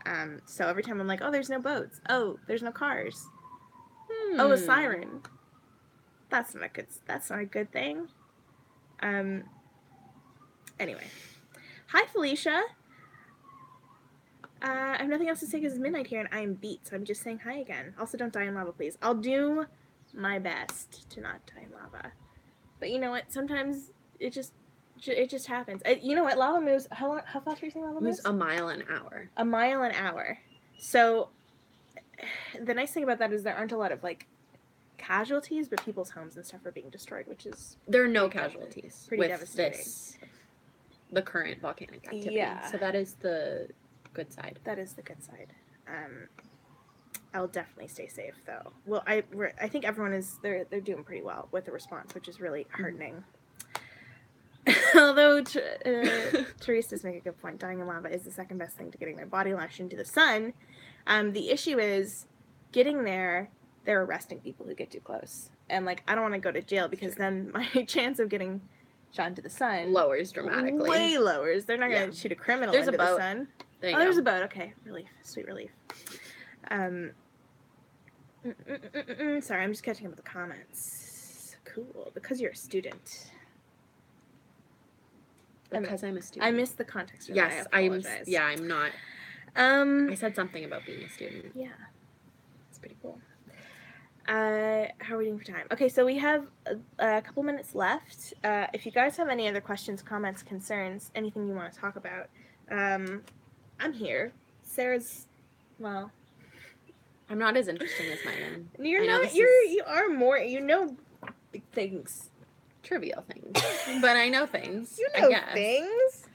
So every time I'm like, oh, there's no boats. Oh, there's no cars. Oh, a siren. That's not a good thing. Anyway. Hi, Felicia. I have nothing else to say because it's midnight here and I am beat, so I'm just saying hi again. Also, don't die in lava, please. I'll do my best to not die in lava. But you know what? Sometimes it just happens. You know what? Lava moves. How fast are you saying lava moves? Moves a mile an hour. A mile an hour. So the nice thing about that is there aren't a lot of like casualties, but people's homes and stuff are being destroyed, which is there are no casualties. Pretty with devastating. The current volcanic activity. Yeah. So that is the good side. That is the good side. I'll definitely stay safe though. Well, I think everyone is they're doing pretty well with the response, which is really heartening. Although Teresa does make a good point. Dying in lava is the second best thing to getting my body lashed into the sun. The issue is getting there. They're arresting people who get too close, and like I don't want to go to jail because then my chance of getting shot into the sun lowers dramatically. Way lowers. They're not going to shoot a criminal into the sun. There you go. There's a boat. Okay, relief, sweet relief. Sorry, I'm just catching up with the comments. Cool, because you're a student. Because I'm a student. I missed the context. Yes, I apologize. I'm not. I said something about being a student. Yeah, it's pretty cool. How are we doing for time? Okay, so we have a couple minutes left. If you guys have any other questions, comments, concerns, anything you want to talk about, I'm here. Sarah's, well, I'm not as interesting as Megan. You're not. You are more. You know things. Trivial things, but I know things. You know things.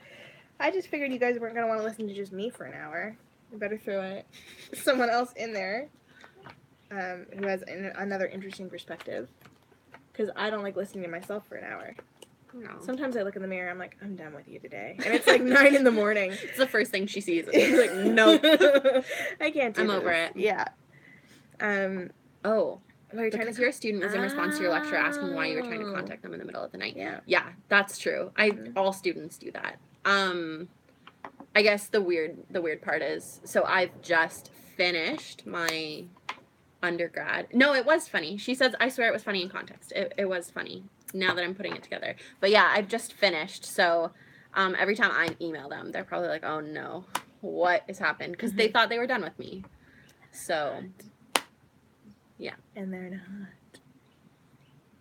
I just figured you guys weren't gonna want to listen to just me for an hour. You better throw someone else in there. Who has another interesting perspective. Because I don't like listening to myself for an hour. No. Sometimes I look in the mirror, I'm like, I'm done with you today. And it's like 9 in the morning. It's the first thing she sees. It's like, nope. I can't do I'm this. over it. Yeah. Because your student was in response to your lecture asking why you were trying to contact them in the middle of the night. Yeah, that's true. All students do that. I guess the weird part is, so I've just finished my undergrad. No, it was funny. She says, I swear it was funny in context. It was funny now that I'm putting it together. But yeah, I've just finished. So every time I email them, they're probably like, oh no, what has happened? Because they thought they were done with me. So, yeah. And they're not.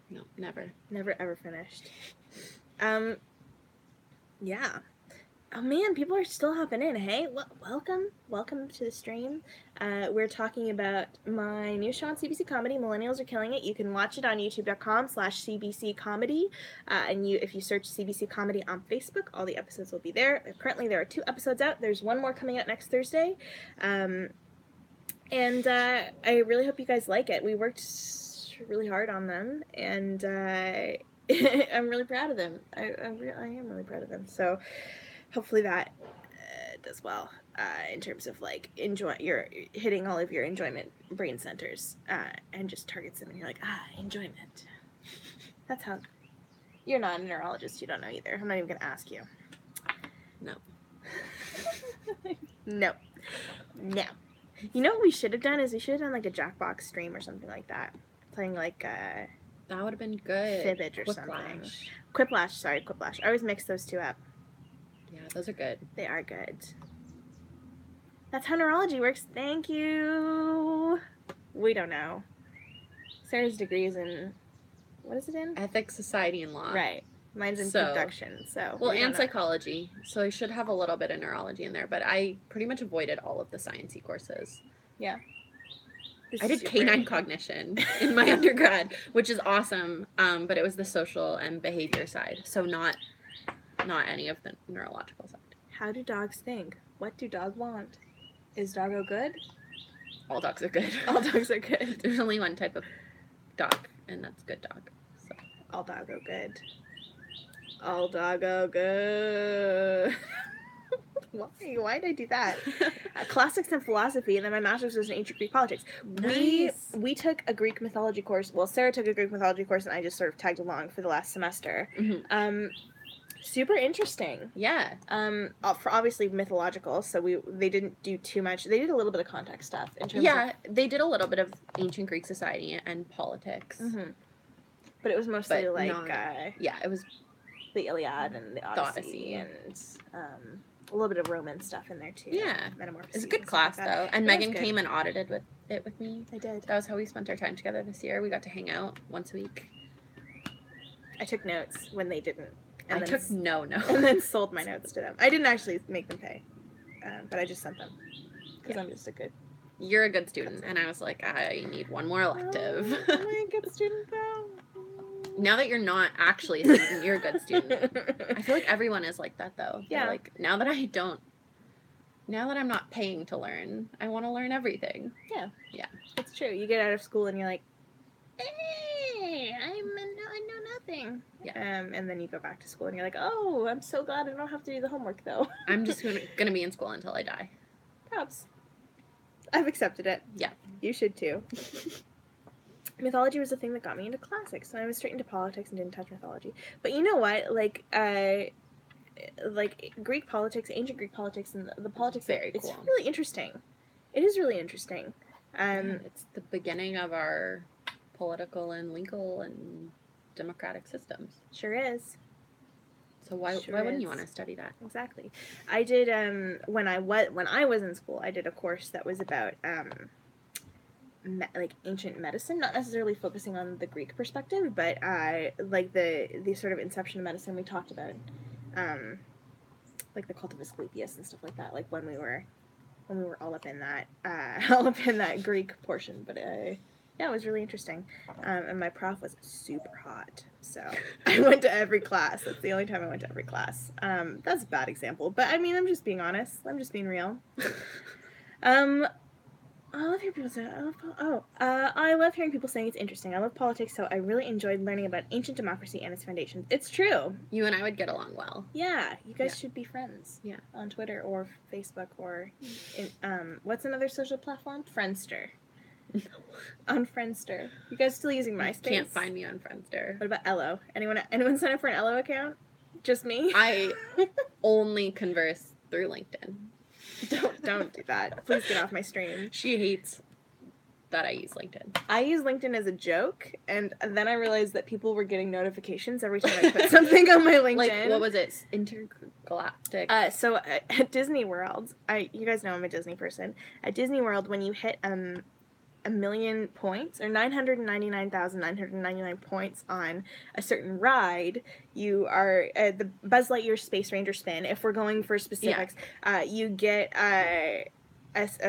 No, never. Never ever finished. Yeah. Oh man, people are still hopping in. Hey, welcome to the stream. We're talking about my new show on CBC Comedy, Millennials Are Killing It. You can watch it on youtube.com/CBC Comedy. And if you search CBC Comedy on Facebook, all the episodes will be there. Currently, there are 2 episodes out. There's one more coming out next Thursday. And I really hope you guys like it. We worked really hard on them, and I'm really proud of them. I am really proud of them. So hopefully that does well in terms of like you're hitting all of your enjoyment brain centers and just targets them and you're like, enjoyment. That's how. You're not a neurologist, you don't know either. I'm not even gonna ask you. No. No. You know what we should have done is we should have done like a Jackbox stream or something like that, playing like that would have been good. Fibbage or something. Quiplash. I always mix those 2 up. Yeah, those are good. They are good. That's how neurology works. Thank you. We don't know. Sarah's degree is in, what is it in? Ethics, society, and law. Right. Mine's in production. So. Well, and psychology. So I should have a little bit of neurology in there, but I pretty much avoided all of the sciencey courses. Yeah. I did canine cognition in my undergrad, which is awesome. But it was the social and behavior side. So not any of the neurological side. How do dogs think? What do dogs want? Is doggo good? All dogs are good. All dogs are good. There's only one type of dog, and that's good dog. So. All doggo good. All doggo good. Why did I do that? Classics and philosophy, and then my master's was in ancient Greek politics. Nice. We took a Greek mythology course. Well, Sarah took a Greek mythology course, and I just sort of tagged along for the last semester. Mm-hmm. Super interesting. Yeah. For obviously mythological, so they didn't do too much. They did a little bit of context stuff in terms of... they did a little bit of ancient Greek society and politics. Mm-hmm. But it was mostly But like not, it was the Iliad and the Odyssey. And a little bit of Roman stuff in there too. Yeah, Metamorphoses. It's a good class like though, and Megan came and audited with me. I did. That was how we spent our time together this year. We got to hang out once a week. I took notes when they didn't. And I took no notes. And then sold my notes to them. I didn't actually make them pay, but I just sent them because I'm just a good... You're a good student, and I was like, I need one more elective. Am I a good student though? Now that you're not actually a student, you're a good student. I feel like everyone is like that though. Yeah. They're like, now that I'm not paying to learn, I want to learn everything. Yeah. Yeah. It's true. You get out of school and you're like, hey, I know nothing. Yeah. And then you go back to school and you're like, oh, I'm so glad I don't have to do the homework though. I'm just gonna be in school until I die. Perhaps. I've accepted it. Yeah. You should too. Mythology was the thing that got me into classics, and I was straight into politics and didn't touch mythology. But you know what? Like Greek politics, ancient Greek politics, and the politics. Very it's cool. really interesting. It is really interesting. It's the beginning of our political and legal and democratic systems. Sure is. So why wouldn't you want to study that? Exactly. I did when I was in school, I did a course that was about like ancient medicine, not necessarily focusing on the Greek perspective, but like the sort of inception of medicine. We talked about like the cult of Asclepius and stuff like that, like when we were all up in that Greek portion. But yeah, it was really interesting. And my prof was super hot, so I went to every class. That's the only time I went to every class. That's a bad example, but I mean, I'm just being honest. I'm just being real. I love hearing people say, I love hearing people saying it's interesting. I love politics, so I really enjoyed learning about ancient democracy and its foundations. It's true. You and I would get along well. Yeah, you guys should be friends. Yeah. On Twitter or Facebook or what's another social platform? Friendster. On Friendster. You guys still using MySpace? Can't find me on Friendster. What about Elo? Anyone sign up for an Elo account? Just me? I only converse through LinkedIn. Don't do that. Please get off my stream. She hates that I use LinkedIn. I use LinkedIn as a joke, and then I realized that people were getting notifications every time I put something on my LinkedIn. Like, what was it? Intergalactic. So at Disney World, you guys know I'm a Disney person. At Disney World, when you hit 1 million points, or 999,999 points on a certain ride, you are the Buzz Lightyear Space Ranger spin. If we're going for specifics, you get a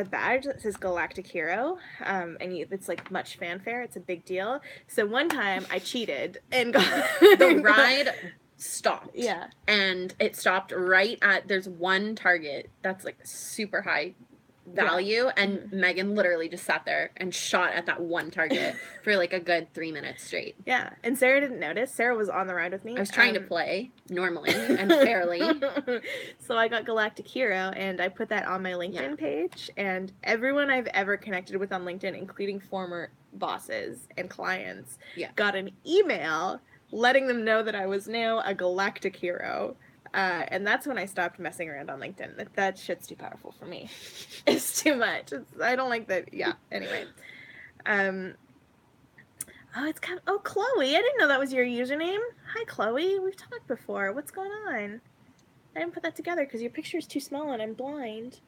badge that says Galactic Hero, and it's like much fanfare. It's a big deal. So one time I cheated and got the ride stopped. Yeah, and it stopped right at there's one target that's like super high value, and Megan literally just sat there and shot at that one target for like a good 3 minutes straight. Yeah, and Sarah didn't notice. Sarah was on the ride with me. I was trying to play normally and fairly. So I got Galactic Hero, and I put that on my LinkedIn page, and everyone I've ever connected with on LinkedIn, including former bosses and clients, got an email letting them know that I was now a Galactic Hero. And that's when I stopped messing around on LinkedIn. That shit's too powerful for me. It's too much. I don't like that. Yeah. Anyway. Chloe. I didn't know that was your username. Hi, Chloe. We've talked before. What's going on? I didn't put that together because your picture is too small and I'm blind.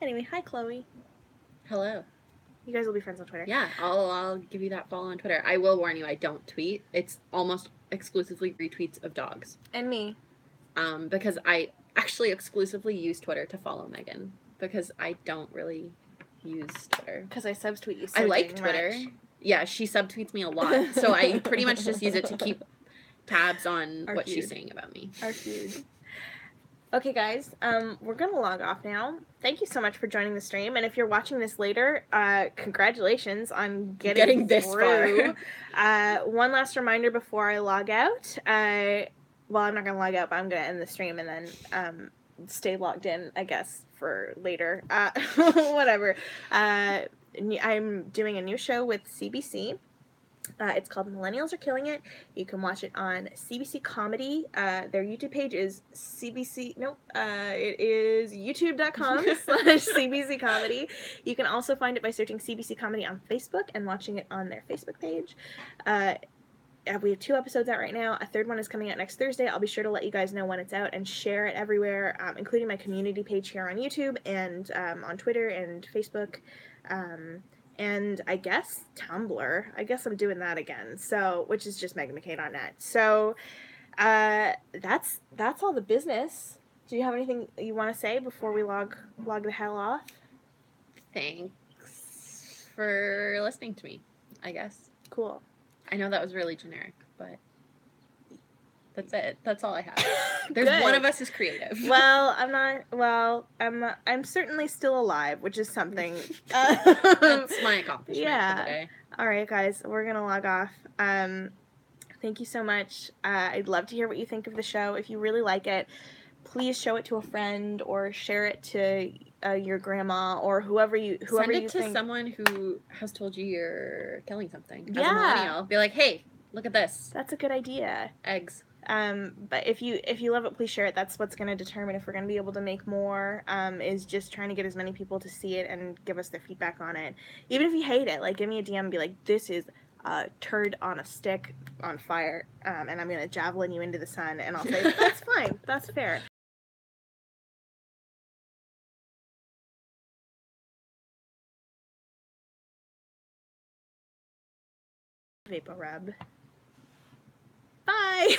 Anyway, hi, Chloe. Hello. You guys will be friends on Twitter. Yeah, I'll give you that follow on Twitter. I will warn you, I don't tweet. It's almost exclusively retweets of dogs. And me. Because I actually exclusively use Twitter to follow Megan, because I don't really use Twitter. Because I subtweet you so I like Twitter. Much. Yeah, she subtweets me a lot, so I pretty much just use it to keep tabs on what she's saying about me. Our feud. Okay, guys, we're going to log off now. Thank you so much for joining the stream, and if you're watching this later, congratulations on getting this far. One last reminder before I log out. Well, I'm not going to log out, but I'm going to end the stream, and then stay logged in, I guess, for later. Whatever. I'm doing a new show with CBC. It's called Millennials Are Killing It. You can watch it on CBC Comedy. Their YouTube page is it is youtube.com/CBC Comedy. You can also find it by searching CBC Comedy on Facebook and watching it on their Facebook page. We have 2 episodes out right now. A third one is coming out next Thursday. I'll be sure to let you guys know when it's out and share it everywhere, including my community page here on YouTube and on Twitter and Facebook. And I guess Tumblr. I guess I'm doing that again. So, which is just MeganMcKay.net. So, that's all the business. Do you have anything you want to say before we log the hell off? Thanks for listening to me, I guess. Cool. I know that was really generic, but that's it. That's all I have. There's one of us is creative. Well, I'm not. Well, I'm certainly still alive, which is something. That's my accomplishment for the day. All right, guys, we're gonna log off. Thank you so much. I'd love to hear what you think of the show. If you really like it, please show it to a friend or share it to your grandma or whoever you Send it to think. someone who has told you you're killing something. As a millennial, be like, hey, look at this. That's a good idea. Eggs. But if you love it, please share it. That's what's going to determine if we're going to be able to make more, is just trying to get as many people to see it and give us their feedback on it. Even if you hate it, like, give me a DM and be like, this is a turd on a stick on fire, and I'm going to javelin you into the sun, and I'll say, that's fine, that's fair. Vapor rub. Bye!